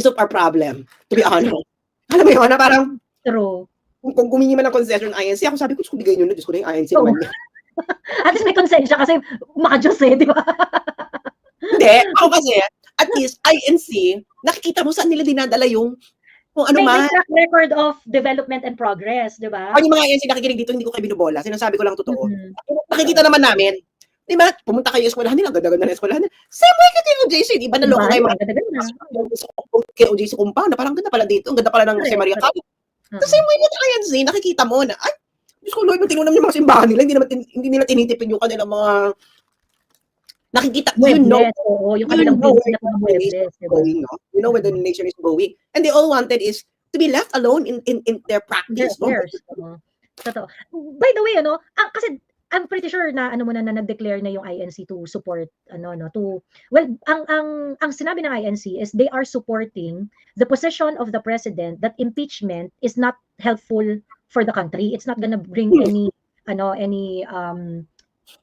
of our problem, to be honest. Alam mo yun, na parang, true. Kung gumingi man ng concession ng INC, ako sabi ko, kung bigay nyo na, Diyos ko na yung INC naman. At least may konsensya kasi maka-Diyos di ba? Hindi, ako kasi, at least, INC, nakikita mo saan nila dinadala yung kung ano man. May track record of development and progress, di ba? Yung mga INC nakikinig dito, hindi ko kayo binubola. Sinasabi ko lang totoo. Nakikita naman namin. Di ba? Pumunta kayo eskwelahan nila, ganda-ganda na eskwelahan nila. Same way kasi yung JC, di ba naloko kayo mga kay OJC compound, na parang ganda pala dito, ang ganda pala ng Jose Maria Cabot. The same way with INC, nakikita mo na, ay, Diyos ko Lord, tinunam yung mga simbahan nila, hindi nila tinitipid yung kanilang mga nakikita, you know where the nation is going. And they all wanted is to be left alone in their practice. Totoo. By the way, kasi I'm pretty sure na nag-declare na yung INC to support ang sinabi ng INC is they are supporting the position of the president that impeachment is not helpful for the country. It's not gonna bring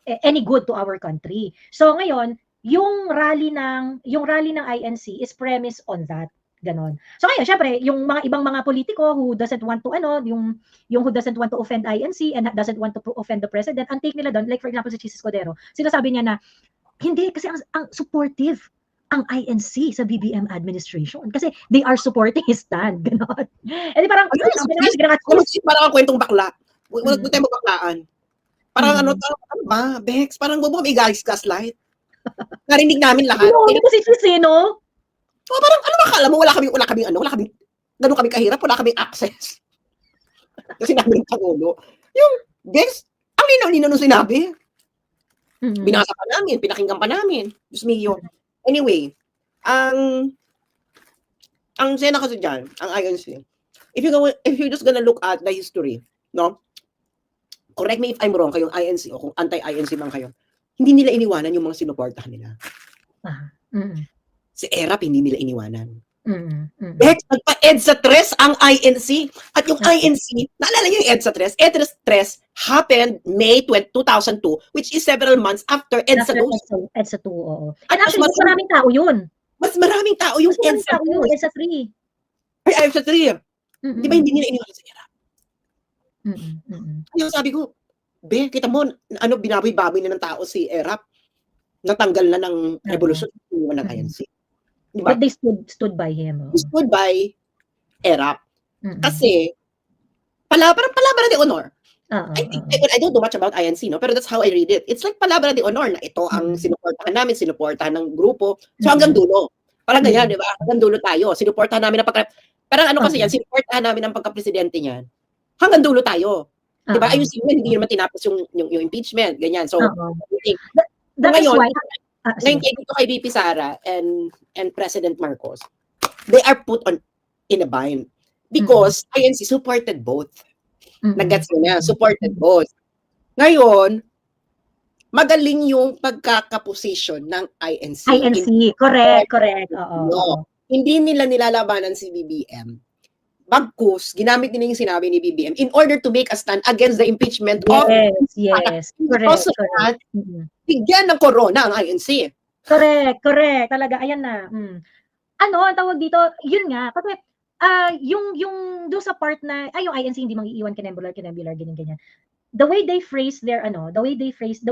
any good to our country. So ngayon, yung rally ng INC is premise on that. Ganon. So ngayon, syempre, yung mga ibang mga politiko who doesn't want to yung who doesn't want to offend INC and doesn't want to offend the president, ang take nila doon, like for example si Jesus Codero, sinasabi niya na hindi kasi ang supportive ang INC sa BBM administration kasi they are supporting his stand. Ganon. Eh parang parang ang kwentong bakla. Huwag tayo magbaklaan. Parang ano ba, Bex, parang huwag mo kami gaslight. Narinig namin lahat. Hindi kasi no? So, parang ano ba akala mo, wala kaming ganun kami kahirap, wala kaming access. Kasi namin Pangulo. Yung Bex, ang linaw-linaw nung sinabi. Binasa pa namin, pinakinggan pa namin. Diyos mio. Anyway, ang sena kasi dyan, ang INC, if you're just gonna look at the history, no? Correct me if I'm wrong, kayong INC o kung anti-INC man kayo, hindi nila iniwanan yung mga sinuportahan nila. Si ERAP, hindi nila iniwanan. Nagpa-EDSA 3 ang INC. At yung INC, naalala niyo yung EDSA 3? EDSA 3 happened May 2002, which is several months after EDSA 2. EDSA 2, oo. And actually, mas maraming tao yun. Mas maraming tao yung EDSA 2. EDSA 3. Ay, EDSA 3. Di ba hindi nila iniwanan si ERAP? Kaya sabi ko, kita mo, binaboy-baboy na ng tao si ERAP. Natanggal na ng revolusyon ng INC. Diba? But they stood by him. They stood by ERAP. Kasi, parang palabra de honor. I don't know much about INC, no? Pero that's how I read it. It's like palabra de honor na ito ang sinuportahan namin, sinuportahan ng grupo. So hanggang dulo. Parang ganyan, di ba? Hanggang dulo tayo. Sinuportahan namin parang kasi yan, sinuportahan namin ang pagka-presidente niyan. Hanggang dulo tayo. Di ba? Ayusin mo, hindi naman tinapos yung impeachment. Ganyan. So, that is why ngayon kay VP Sara and President Marcos, they are put on in a bind because INC supported both. Nag-gets mo na, supported both. Ngayon, magaling yung pagkakaposition ng INC. INC, correct. Oo. Hindi nila nilalabanan si BBM. Bagkus, ginamit nila yung sinabi ni BBM in order to make a stand against the impeachment of... Yes. Correct. Bigyan ng corona ang INC. Correct. Talaga, ayan na. Ano, ang tawag dito, yun nga, kasi yung doon sa part na, yung INC hindi mangiiwan kinembular, ganyan. The way they phrase their, the way they phrase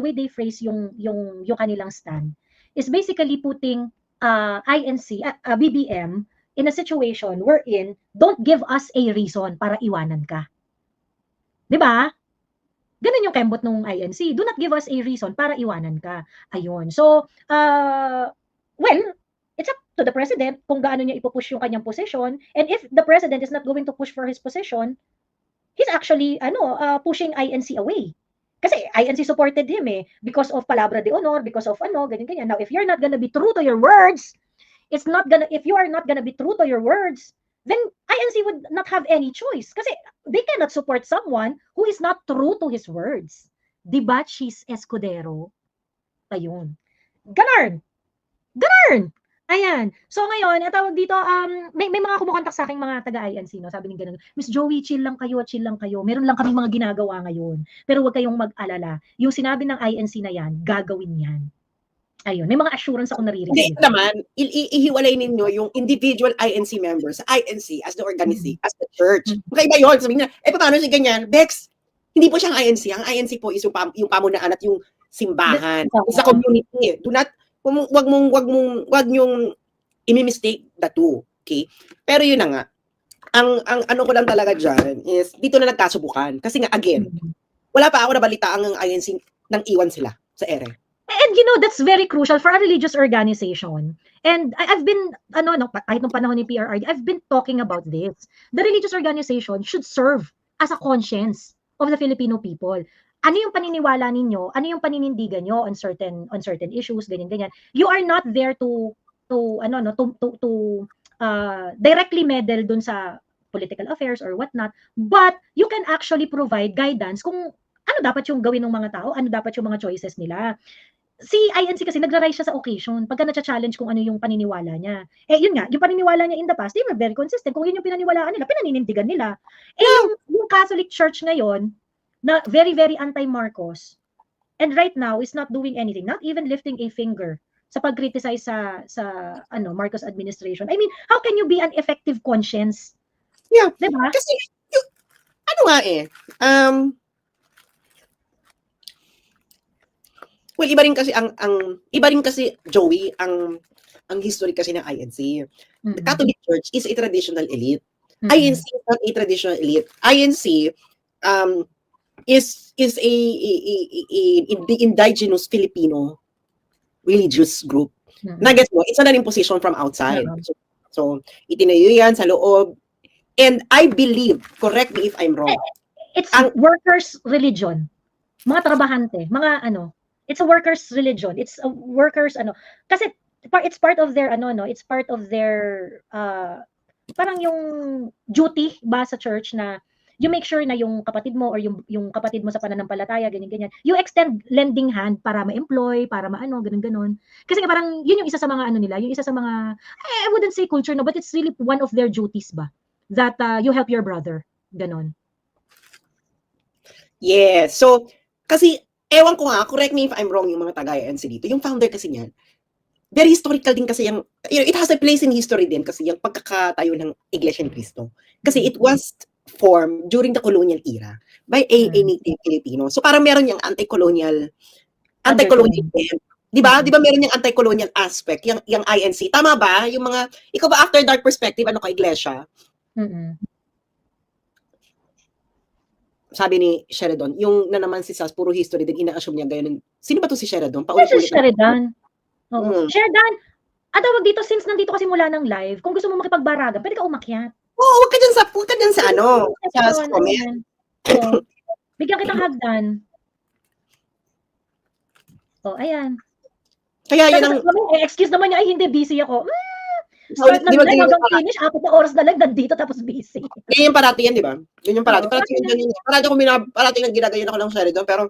yung kanilang stand is basically putting INC, BBM, in a situation wherein don't give us a reason para iwanan ka. 'Di ba? Ganun yung kembot ng INC. Do not give us a reason para iwanan ka. Ayun. So, well, it's up to the president kung gaano niya ipupush yung kanyang position. And if the president is not going to push for his position, he's actually pushing INC away. Kasi INC supported him because of palabra de honor, because of ganyan. Now, if you're not gonna be true to your words, if you are not gonna be true to your words, then INC would not have any choice. Kasi they cannot support someone who is not true to his words. Diba, Cheese Escudero? Ayun. Ganun. Ayan. So ngayon, tawag dito, may mga kumukontak sa aking mga taga-INC, no? Sabi ni ganun, Miss Joey, chill lang kayo. Meron lang kami mga ginagawa ngayon. Pero huwag kayong mag-alala. Yung sinabi ng INC na yan, gagawin yan. Ayun, may mga assurance ako naririnig. Hindi naman, ihiwalay ninyo yung individual INC members sa INC as the organization, as the church. Kaya ba yun? Sabihin na, paano si ganyan? Bex, hindi po siyang INC. Ang INC po is yung pamunaan at yung simbahan. Sa community. Do not, wag nyong imi-mistake the two. Okay? Pero yun na nga, ang ano ko lang talaga dyan is, dito na nagkasubukan. Kasi nga, again, wala pa ako nabalita ang INC nang iwan sila sa ere. And that's very crucial for a religious organization. And I've been, kahit nung panahon ni PRRD, I've been talking about this. The religious organization should serve as a conscience of the Filipino people. Ano yung paniniwala ninyo? Ano yung paninindigan nyo on certain issues, ganyan. You are not there to directly meddle dun sa political affairs or whatnot, but you can actually provide guidance kung ano dapat yung gawin ng mga tao, ano dapat yung mga choices nila. Si INC kasi nagra-rise siya sa occasion pagka na-challenge kung ano yung paniniwala niya. Yun nga, yung paniniwala niya in the past, they were very consistent. Kung yun yung pinaniwalaan nila, pinaninindigan nila. Yung Catholic Church ngayon, na very, very anti-Marcos, and right now is not doing anything, not even lifting a finger sa pag-criticize sa Marcos administration. I mean, how can you be an effective conscience? Yeah. Diba? Kasi, well, iba rin kasi Joey ang history kasi ng INC. The Catholic Church is a traditional elite. INC is not a traditional elite. INC is the indigenous Filipino religious group. Nagets mo, it's not an imposition from outside. So itinayo yan sa loob. And I believe, correct me if I'm wrong. It's workers' religion. Mga trabahante, it's a workers' religion. It's a workers' kasi it's part of their it's part of their parang yung duty ba sa church na you make sure na yung kapatid mo or yung kapatid mo sa pananampalataya ganyan. You extend lending hand para ma-employ, para ganun. Kasi parang yun yung isa sa mga nila, yung isa sa mga I wouldn't say culture but it's really one of their duties ba that you help your brother, ganun. Yes. So kasi ewan ko nga, correct me if I'm wrong yung mga taga-INC dito. Yung founder kasi niyan, very historical din kasi yung, it has a place in history din kasi yung pagkakatayo ng Iglesia ni Cristo. Kasi it was formed during the colonial era by a native Filipino. So parang meron yung anti-colonial event. Di ba meron yung anti-colonial aspect, yung INC. Tama ba? Yung mga, ikaw ba after dark perspective, ka Iglesia? Sabi ni Sheridan, yung na naman si Sas, puro history din, ina-assume niya ganyan. Sino ba to si Sheridan? Si Sheridan. Sheridan, tawag dito, since nandito kasi mula ng live, kung gusto mo makipagbaragan, pwede ka umakyat. Huwag ka dyan sa sa comment. Bigyan kitang hagdan. Ayan. Kaya yun ang... excuse naman niya, ay hindi, busy ako. Start ng Di ba live ganyan yung hanggang parati? finish, 4 na live, nandito tapos busy. Ganyan yung parati yan, di ba? Ganyan yung parati. Oo, Parati lang ginagayon ako ng Sheridan, pero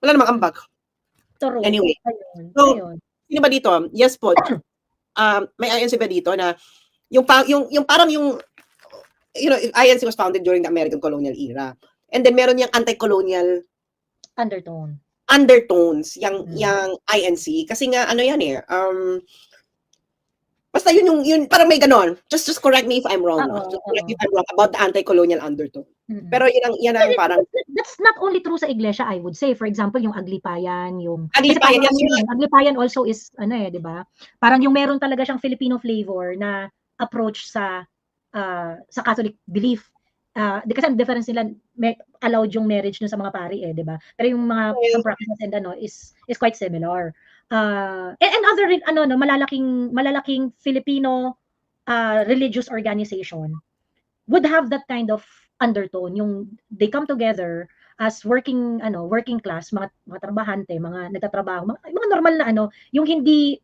wala namang ambag. True. Anyway. Ayun. So, sino ba dito? Yes po. May INC ba dito na yung parang yung INC was founded during the American colonial era. And then meron yung anti-colonial undertones yung INC kasi nga ano yan eh basta yun parang may ganon. Just correct me if I'm wrong. Just correct me if I'm wrong about the anti-colonial undertone. Pero yan ang parang that's not only true sa iglesia, I would say. For example, yung Aglipayan, Aglipayan also is di ba? Parang yung meron talaga siyang Filipino flavor na approach sa Catholic belief. Kasi ang difference nila, allowed yung marriage sa mga pari di ba? Pero yung mga some practices and is quite similar. And other malalaking Filipino religious organization would have that kind of undertone, yung they come together as working class, mga trabahante, mga nagtatrabaho, mga normal na yung hindi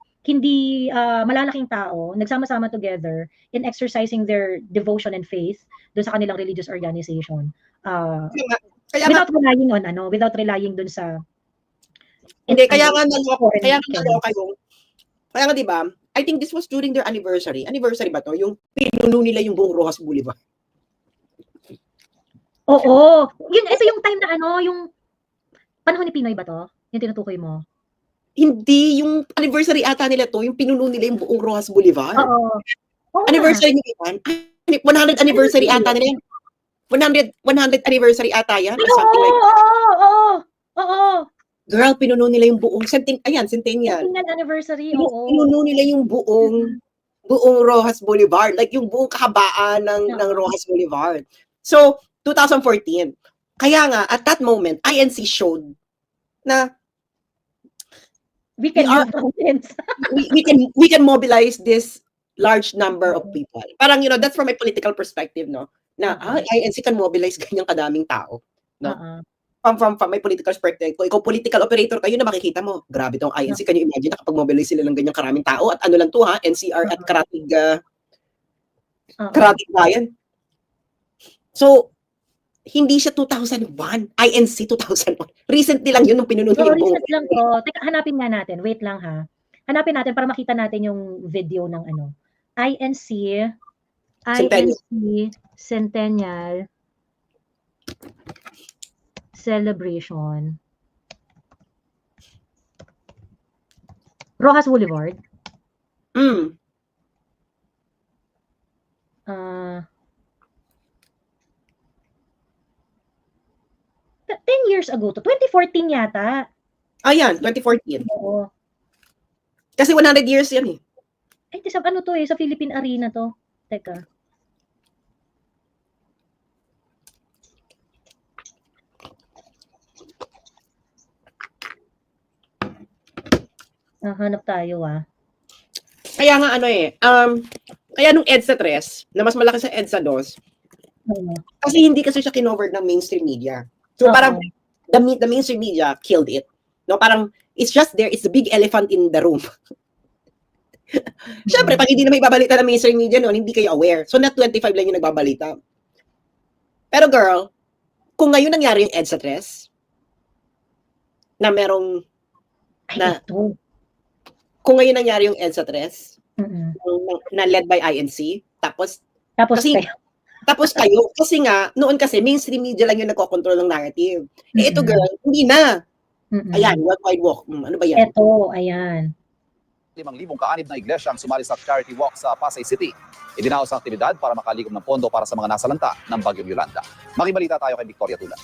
malalaking tao nagsama-sama together in exercising their devotion and faith doon sa kanilang religious organization. Without relying dun sa kaya nga di ba? I think this was during their anniversary. Anniversary ba to? Yung pinuno nila yung buong Rojas Boulevard. Oo. Ito yung time na yung panahon ni Pinoy ba to? Yung tinutukoy mo? Hindi, yung anniversary ata nila to, yung pinuno nila yung buong Rojas Boulevard. Oo. Anniversary nila yan? 100 anniversary ata nila yan. 100 anniversary ata yan. Oo. Girl, pinuno nila yung buong centennial. Centennial anniversary, Pinuno nila yung buong Rojas Boulevard. Like yung buong kahabaan ng Rojas Boulevard. So, 2014. Kaya nga, at that moment, INC showed na we can mobilize this large number of people. Parang, that's from my political perspective, no? Na, INC can mobilize ganyang kadaming tao. No? From my political perspective, kung ikaw political operator kayo na makikita mo, grabe tong INC, can you imagine nakapag-mobilize sila ng ganyang karaming tao at ano lang to NCR at Karatig Bayan. So, hindi siya 2001, INC 2001. Recently lang yun nung pinuno niya yung buong. Recent lang to. Teka, hanapin nga natin. Wait lang ha. Hanapin natin para makita natin yung video ng INC Centennial Celebration. Rojas Boulevard. 10 years ago to. 2014 yata. Ayan, 2014. Oo. Kasi 100 years yan eh. Sa sa Philippine Arena to. Teka. Hanap tayo Kaya nga kaya nung EDSA 3, na mas malaki sa EDSA 2, kasi hindi kasi siya kinover ng mainstream media. So parang the mainstream media killed it. No, parang it's just there, it's the big elephant in the room. Siyempre, pag hindi na may babalita ng mainstream media noon, hindi kayo aware. So not 25 lang yung nagbabalita. Pero girl, kung ngayon nangyari yung EDSA 3, na merong kung ngayon nangyari yung EDSA 3, na led by INC, tapos kayo, kasi nga, noon kasi, mainstream media lang yung nagkocontrol ng narrative. Ito girl, hindi na. Ayan, Worldwide Walk. Ano ba yan? Ito, ayan. 5,000 kaanib na iglesia ang sumali sa charity walk sa Pasay City. Idinaos ang aktibidad para makalikom ng pondo para sa mga nasalanta ng Bagyong Yolanda. Makibalita tayo kay Victoria Tula.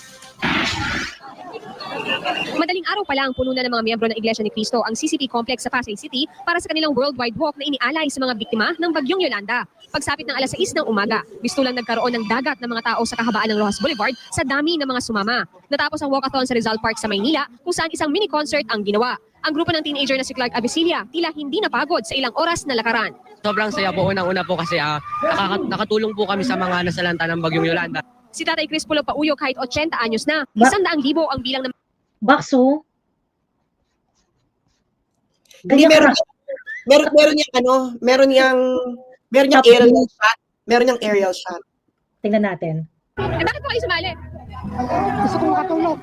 Madaling araw pa lang puno na ng mga miyembro ng Iglesia ni Cristo ang CCP complex sa Pasay City para sa kanilang worldwide walk na inialay sa mga biktima ng Bagyong Yolanda. Pagsapit ng 6:00 ng umaga, bistulang nagkaroon ng dagat ng mga tao sa kahabaan ng Rojas Boulevard sa dami ng mga sumama. Natapos ang walkathon sa Rizal Park sa Maynila kung saan isang mini-concert ang ginawa. Ang grupo ng teenager na si Clark Abisilia tila hindi napagod sa ilang oras na lakaran. Sobrang saya po unang-una po kasi nakatulong po kami sa mga nasalanta ng Bagyong Yolanda. Si Tatay Chris Pulo Pauyo kahit 80 anyos na, 100,000 ang bilang ng bakso. Hindi, meron yang Meron niyang Top aerial view. shot. Meron niyang aerial shot. Tingnan natin. Bakit po kayo sumali? Gusto ko makatulog.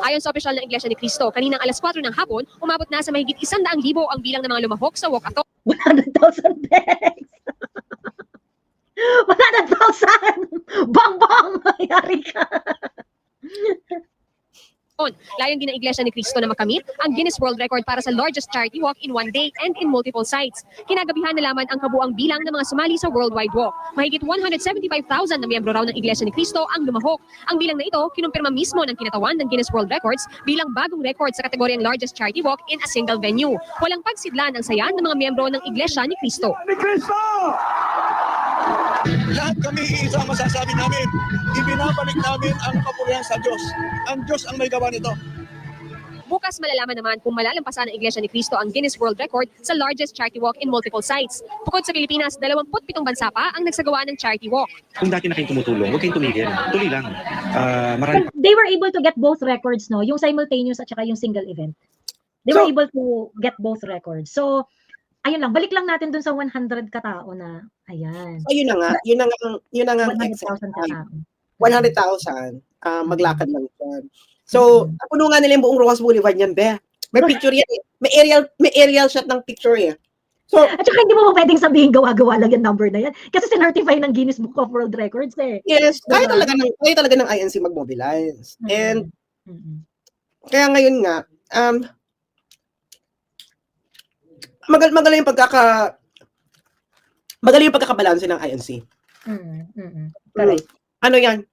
Ayon sa opisyal ng Iglesia ni Cristo, kaninang alas 4 ng hapon, umabot na sa mahigit 100,000 ang bilang ng mga lumahok sa walkathon. 100,000 pesos. 100,000! Bang bang! Mayari ka. Layon din ng Iglesia ni Cristo na makamit ang Guinness World Record para sa largest charity walk in one day and in multiple sites. Kinagabihan nalaman ang kabuang bilang ng mga sumali sa Worldwide Walk. Mahigit 175,000 na miyembro raw ng Iglesia ni Cristo ang lumahok. Ang bilang na ito, kinumpirma mismo ng kinatawan ng Guinness World Records bilang bagong record sa kategoryang largest charity walk in a single venue. Walang pagsidlan ang saya ng mga miyembro ng Iglesia ni Cristo. Lahat kami iisa masasabi namin, ibinabalik namin ang kapurihan sa Diyos. Ang Diyos ang may gawa nito. Bukas malalaman naman kung malalampasan ng Iglesia ni Cristo ang Guinness World Record sa largest charity walk in multiple sites. Bukod sa Pilipinas, 27 bansa pa ang nagsagawa ng charity walk. Kung dati na kayong tumutulong, huwag kayong tumigil. Tuloy lang. Marami They were able to get both records, no? Yung simultaneous at saka yung single event. They were able to get both records. So, ayun lang, balik lang natin dun sa 100 katao na, ayan. So, yun na nga, 100,000 katao. 100,000, maglakad lang yan. So, napuno nga nila yung buong Rojas Boulevard niyan, be. May picture yan eh. May aerial shot ng picture eh. So, At saka hindi mo pwedeng sabihin gawa-gawa lang yung number na yan. Kasi sinertify ng Guinness Book of World Records eh. yes, Diba? kaya talaga ng INC mag-mobilize. And, Mhm. kaya ngayon nga, magaling yung pagkakabalanse ng INC. Correct. Ano yan?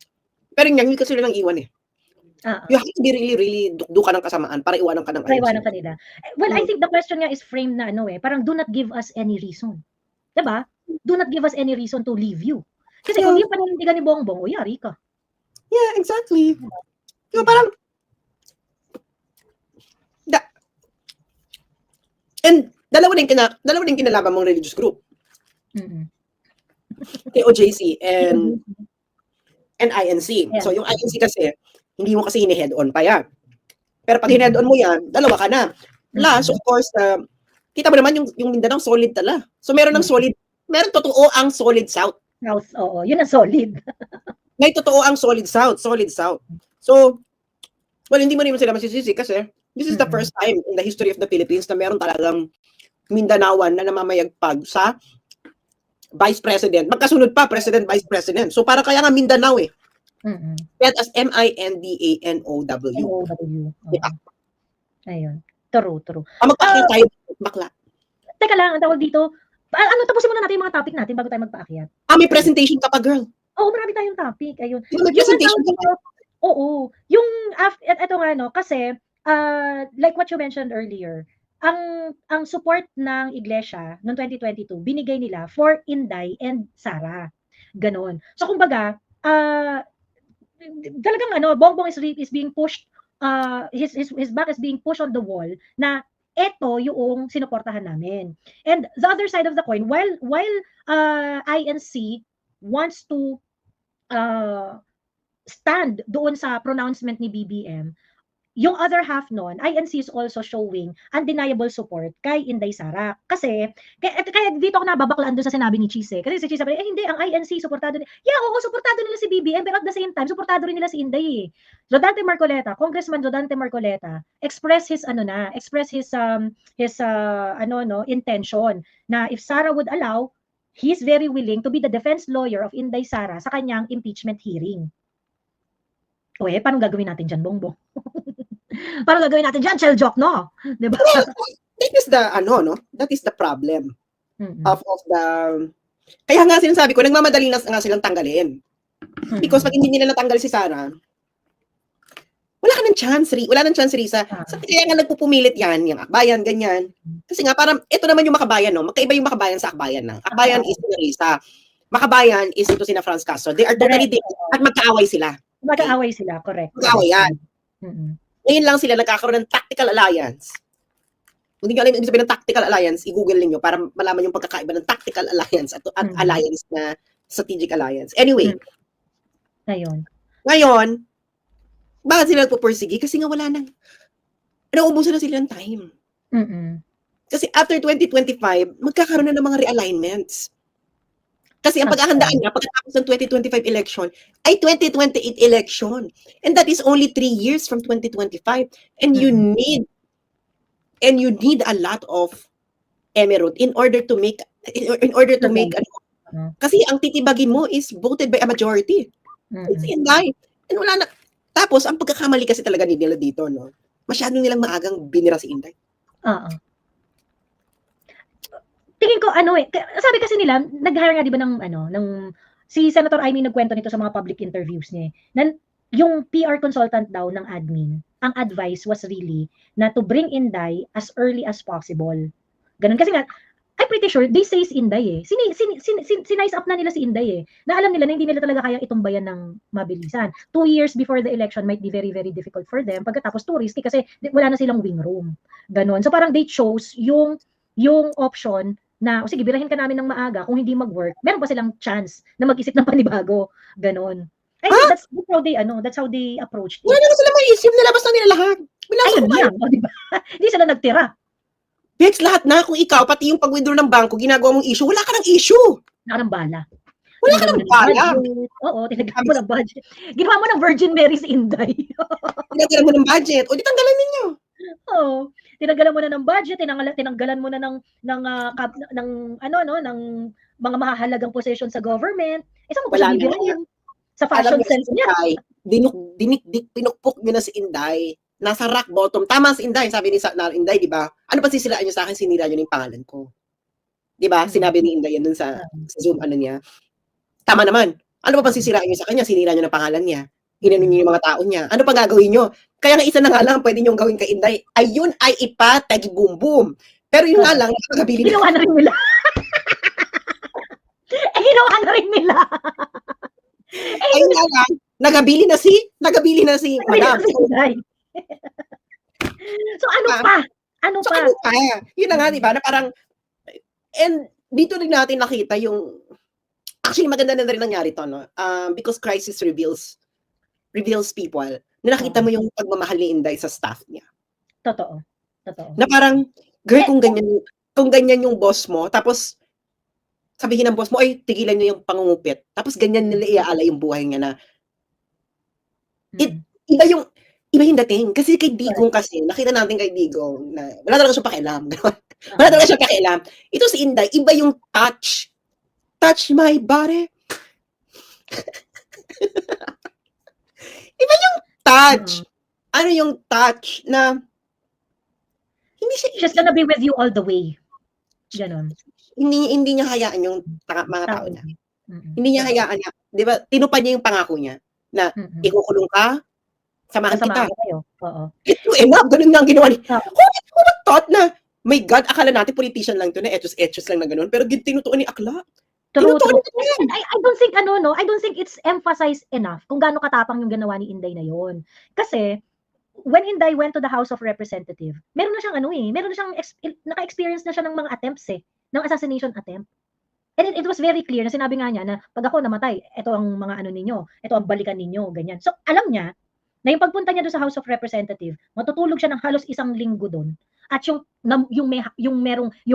Pero yan, hindi kasi sila nang iwan eh. You have to be really dukdukan ng kasamaan para iwanan ka ng INC. Iwanan kanila. Well, I think the question nga is framed na parang do not give us any reason. Diba? Do not give us any reason to leave you. Kasi kung yung paninindigan ni Bongbong, yari ka. Yeah, exactly. Diba parang, and dalawa din kinalaban mong religious group. OJC and INC. Yeah. So yung INC kasi, hindi mo kasi hini-head on pa yan. Pero pag hini-head on mo yan, dalawa ka na. Plus, of course, kita mo naman yung Mindanao solid tala. So meron totoo ang solid South. South, oo. Yun ang solid. May totoo ang solid South. So, well, hindi mo naman sila masisisi kasi this is the first time in the history of the Philippines na meron talagang Mindanaoan na namamayagpag sa Vice President. Magkasunod pa, President, Vice President. So, para kaya nga Mindanao eh. Spelled as M-I-N-D-A-N-O-W. Diba? Ayun. True. Magpaakyat tayo, bakla. Teka lang, ang tawag dito, tapusin muna natin yung mga topic natin bago tayo magpaakyat. May presentation ka pa, girl. Oo, marami tayong topic. Ayun. May presentation ka pa. Oo. Ito nga, no, kasi, like what you mentioned earlier, ang support ng Iglesia noong 2022, binigay nila for Inday and Sara. Ganon. So, kumbaga, talagang Bongbong is being pushed, his back is being pushed on the wall na eto yung sinuportahan namin. And the other side of the coin, while INC wants to stand doon sa pronouncement ni BBM, yung other half nun, INC is also showing undeniable support kay Inday Sara. Kasi, kaya dito ako nababaklaan doon sa sinabi ni Chise. Kasi si Chise sabi, hindi, ang INC, suportado nila. Yeah, oo, suportado nila si BBM, pero at the same time, suportado rin nila si Inday. Rodante Marcoleta, Congressman Rodante Marcoleta, express his intention na if Sara would allow, he's very willing to be the defense lawyer of Inday Sara sa kanyang impeachment hearing. Paano gagawin natin dyan, Bongbong? Paano gagawin natin dyan, Cheljok, no? Diba? That is the problem of the... Kaya nga sinasabi ko, nagmamadali na nga silang tanggalin. Because pag hindi nila natanggal si Sara, wala nang chance, Risa. Kaya nga nagpupumilit yan, yung akbayan, ganyan. Kasi nga, parang, ito naman yung makabayan, no? Magkaiba yung makabayan sa akbayan ng. Akbayan is si Risa. Makabayan is ito sina Franz Castro. They are totally different at magkaaway sila. Magkaaway sila, correct. Magkaaway yan. Ngayon lang sila nagkakaroon ng tactical alliance. Kung hindi nyo alam yung ibig sabihin ng tactical alliance, i-google ninyo para malaman yung pagkakaiba ng tactical alliance at alliance na strategic alliance. Anyway. Ngayon, bakit sila nagpupursige? Kasi nga wala nang, nauubusan na sila ng time. Kasi after 2025, magkakaroon na ng mga realignments. Kasi ang paghahandaan niya pagkatapos ng 2025 election ay 2028 election. And that is only 3 years from 2025. And you need a lot of emerald in order to make kasi ang titibagin mo is voted by a majority. It's Inday. And wala na. Tapos, ang pagkakamali kasi talaga nila dito, no? Masyado nilang maagang binira si Inday. Oo. Tingin ko, sabi kasi nila, nag-hire nga di ba si Senator Amy nagkwento nito sa mga public interviews niya, na yung PR consultant daw ng admin, ang advice was really na to bring Inday as early as possible. Ganun. Kasi nga, I'm pretty sure they say si Inday sinize up na nila si Inday na alam nila na hindi nila talaga kaya itumbayan ng mabilisan. 2 years before the election might be very, very difficult for them. Pagkatapos too risky kasi wala na silang wing room. Ganon. So parang they chose yung option na, sige, birahin ka namin ng maaga, kung hindi mag-work, meron pa silang chance na mag-isip ng panibago. Ganon. I think that's how they approached it. Wala na sila maisip, nilabas na nila lahat. Diba? Hindi sila nagtira. Bex, lahat na. Kung ikaw, pati yung pag-withdraw ng bangko, ginagawa mong issue, wala ka ng issue. Wala ka ng bala. Wala ka ng bala. Oo, tinagawa mo ng budget. Ginawa mo ng Virgin Mary si Inday. Tinagalan mo ng budget. O, di tanggalan ninyo. Oo. Tinanggalan mo na ng budget, tinanggalan mo na ng mga mahahalagang position sa government. Saan mo pa siya bibirahin? Sa fashion sense niya. Pinukpok nyo na si Inday. Nasa rock bottom. Tama si Inday. Sabi ni Inday, di ba? Ano pa sisilaan nyo sa akin? Sinira nyo yung pangalan ko. Di ba? Sinabi ni Inday yan dun sa Zoom niya. Tama naman. Ano pa sisiraan nyo sa kanya? Sinira nyo ng pangalan niya. Ginanon nyo yung mga tao niya. Ano pa gagawin nyo? Kaya nga isa na nga lang pwede nyo gawin kay Inday. Ayun ay ipatagi boom boom. Pero yun nga lang, ginawa na rin nila. Ginawa na rin nila. Ayun nga lang, nagabili na si Madam. So ano pa? Ano pa? Yun na nga, di ba? Na parang, and dito rin natin nakita yung, actually maganda na rin nangyari to, no? Because crisis reveals people. Na nakita mo yung pagmamahal ni Inday sa staff niya. Totoo. Na parang, girl, kung ganyan yung boss mo, tapos, sabihin ng boss mo, ay, tigilan niyo yung pangungupit. Tapos ganyan nila iaala yung buhay niya na, iba yung dating. Kasi kay Digong kasi, nakita natin kay Digong na wala talaga siya pakialam. Wala talaga siya pakialam. Ito si Inday, iba yung touch. Touch my body. Iba yung touch. Ano yung touch na hindi siya, she's gonna be with you all the way. Ganon. Hindi niya hayaan yung mga tao niya. Hindi niya hayaan niya. Di ba, tinupad niya yung pangako niya na ikukulong ka, samahan kita. Oo. Ito enough, ganun nga ang ginawa niya. Who thought na, my God, akala natin politician lang to na etos lang na ganun, pero tinutuan ni Akla. True. I don't think I don't think it's emphasized enough kung gaano katapang yung ginawa ni Inday na yon. Kasi when Inday went to the House of Representatives, meron na siyang naka-experience na siya ng mga attempts ng assassination attempt. And it was very clear na sinabi nga niya na pag ako namatay, ito ang mga ninyo, ito ang balikan ninyo, ganyan. So alam niya na yung pagpunta niya doon sa House of Representatives, matutulog siya ng halos 1 linggo doon. At yung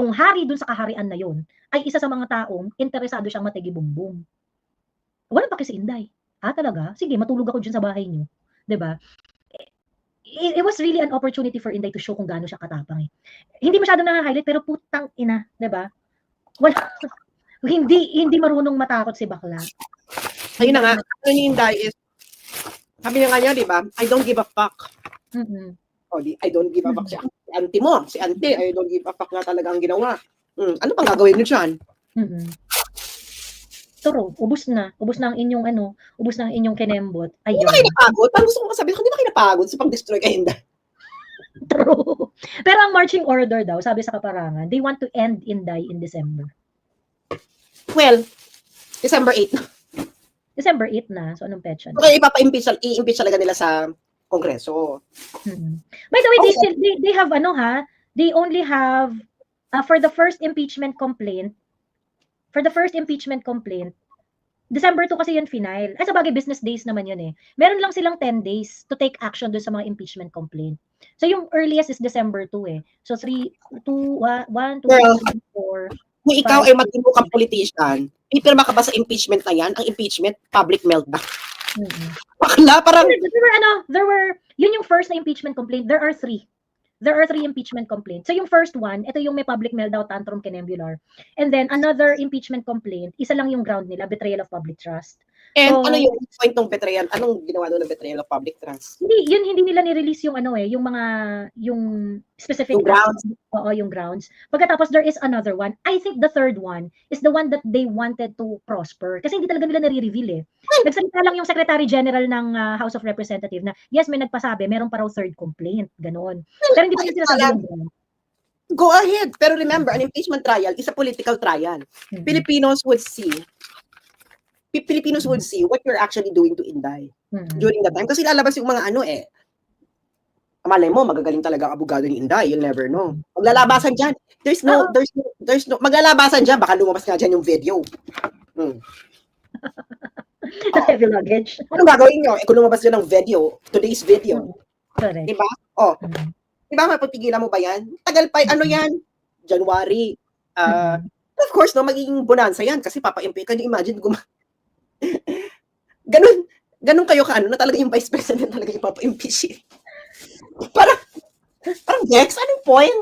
hari doon sa kaharian na yon ay isa sa mga taong interesado siyang matigi-bumbum. Wala pa kasi Inday. Talaga? Sige, matulog ako dyan sa bahay niyo. 'Di ba? It was really an opportunity for Inday to show kung gaano siya katapang. Hindi masyado na-highlight pero putang ina, 'di ba? Wala hindi marunong matakot si bakla. Ayun na nga, ano ni Inday is sabi niya, di ba? I don't give a fuck. I don't give a fuck. Si auntie mo, si auntie, I don't give a fuck nga talaga ang ginawa. Ano pang gagawin niyo dyan? Turo, ubus na ang inyong kinembot. Ayun. Hindi ba kayo napagod? Parang gusto ko masabi, hindi ba kayo napagod sa pang-destroy kay Inday? True. Pero ang marching order daw, sabi sa kaparangan, they want to end Inday in December. Well, December 8 na. December 8 na. So, anong petsa? Okay, i-impeach talaga nila sa Kongreso. By the way, they have they only have for the first impeachment complaint, December 2 kasi yun final. Sa bagay, business days naman yun Meron lang silang 10 days to take action doon sa mga impeachment complaint. So yung earliest is December 2 So 1, 2, 3, 4, Kung ikaw ay matino kang politician, pipirma ka ba sa impeachment na yan? Ang impeachment, public meltdown. Bakla, parang... Yun yung first na impeachment complaint. There are three impeachment complaints. So yung first one, ito yung may public meltdown, tantrum, kinembular. And then another impeachment complaint, isa lang yung ground nila, betrayal of public trust. And So, ano yung point ng betrayal? Anong ginawa doon ng betrayal of public trust? hindi nila ni-release yung yung specific Yung grounds. Oo, yung grounds. Pagkatapos there is another one. I think the third one is the one that they wanted to prosper kasi hindi talaga nila nare-reveal eh. Nagsalita lang yung Secretary General ng House of Representatives na yes, may nagpasabi, meron pa raw third complaint, ganon. Pero hindi pa nila sinasabi yung ground. Go ahead. Pero remember, an impeachment trial is a political trial. Filipinos would see what you're actually doing to Inday during that time. Kasi lalabas yung mga malay mo, magagaling talaga ang abogado ni Inday. You'll never know. Maglalabasan dyan. There's no, maglalabasan dyan. Baka lumabas nga dyan yung video. Heavy luggage. Anong gagawin nyo? Kung lumabas dyan ng video, today's video. Correct. Diba? Diba, mapapigilan mo ba yan? Tagal pa, yan? January. Of course, no, magiging bonanza yan kasi papa-impeach. Can you imagine ganun kayo na talaga yung vice president talaga yung papa-impeach. Parang Dex, anong point?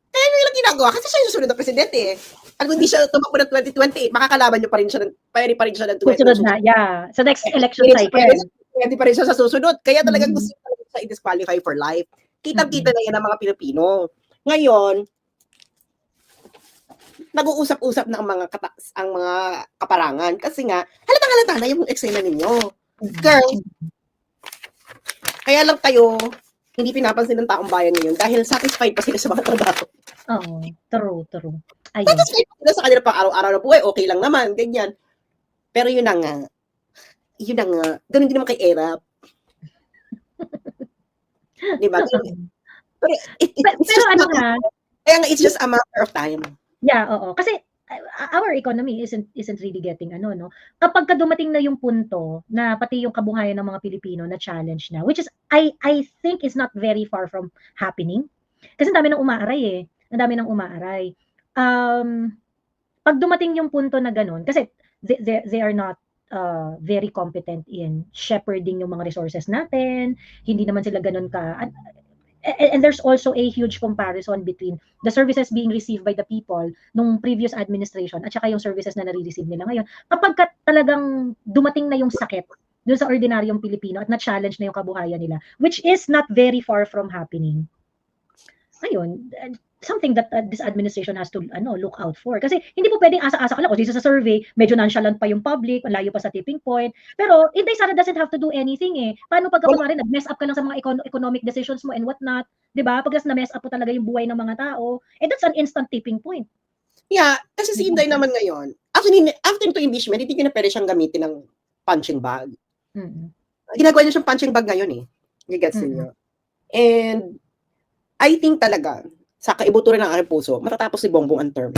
Kaya nila ginagawa kasi siya yung susunod na presidente eh. At kung hindi siya tumakbo ng 2028, makakalaban niyo pa rin siya ng 2028. Susunod na, yeah. Sa next election cycle. Pwede pa rin siya sa susunod. Kaya talagang gusto siya i-disqualify for life. Kitang-kita na yan ng mga Pilipino. Ngayon, nag-uusap-usap na ang mga kaparangan kasi nga halatang-halata na yung eksena ninyo. Girls, kaya lang kayo hindi pinapansin ng taong bayan ngayon dahil satisfied pa sila sa mga trabaho. Oo, true. Ayun. Satisfied pa sila sa kanila pang araw-araw na buhay, okay lang naman, ganyan. Pero yun na nga, ganun din naman kay Erap. Diba? Pero ano nga, kaya nga, it's just a matter of time. Yeah, oo. Kasi our economy isn't really getting kapag dumating na yung punto na pati yung kabuhayan ng mga Pilipino na challenge na, which is I think is not very far from happening. Kasi ang dami nang umaaray. Pag dumating yung punto na ganun, kasi they are not very competent in shepherding yung mga resources natin, hindi naman sila ganun and there's also a huge comparison between the services being received by the people nung previous administration at saka yung services na nare-receive nila ngayon. Kapag talagang dumating na yung sakit dun sa ordinaryong Pilipino at na-challenge na yung kabuhayan nila, which is not very far from happening. Ayun, something that this administration has to look out for. Kasi hindi po pwedeng asa-asa ka lang. O dito sa survey, medyo nonchalant pa yung public, layo pa sa tipping point. Pero Inday Sara doesn't have to do anything eh. Paano pagka kumari, nag-mess up ka lang sa mga economic decisions mo and whatnot? Diba? Pag na-mess up po talaga yung buhay ng mga tao, that's an instant tipping point. Yeah, kasi si Inday naman ngayon, actually, after to impeachment, hindi na pwede siyang gamitin ng punching bag. Ginagawa niya siyang punching bag ngayon eh. Gigets niyo. And I think talaga, sa kaibuturan ng aking puso, matatapos si Bongbong ang term.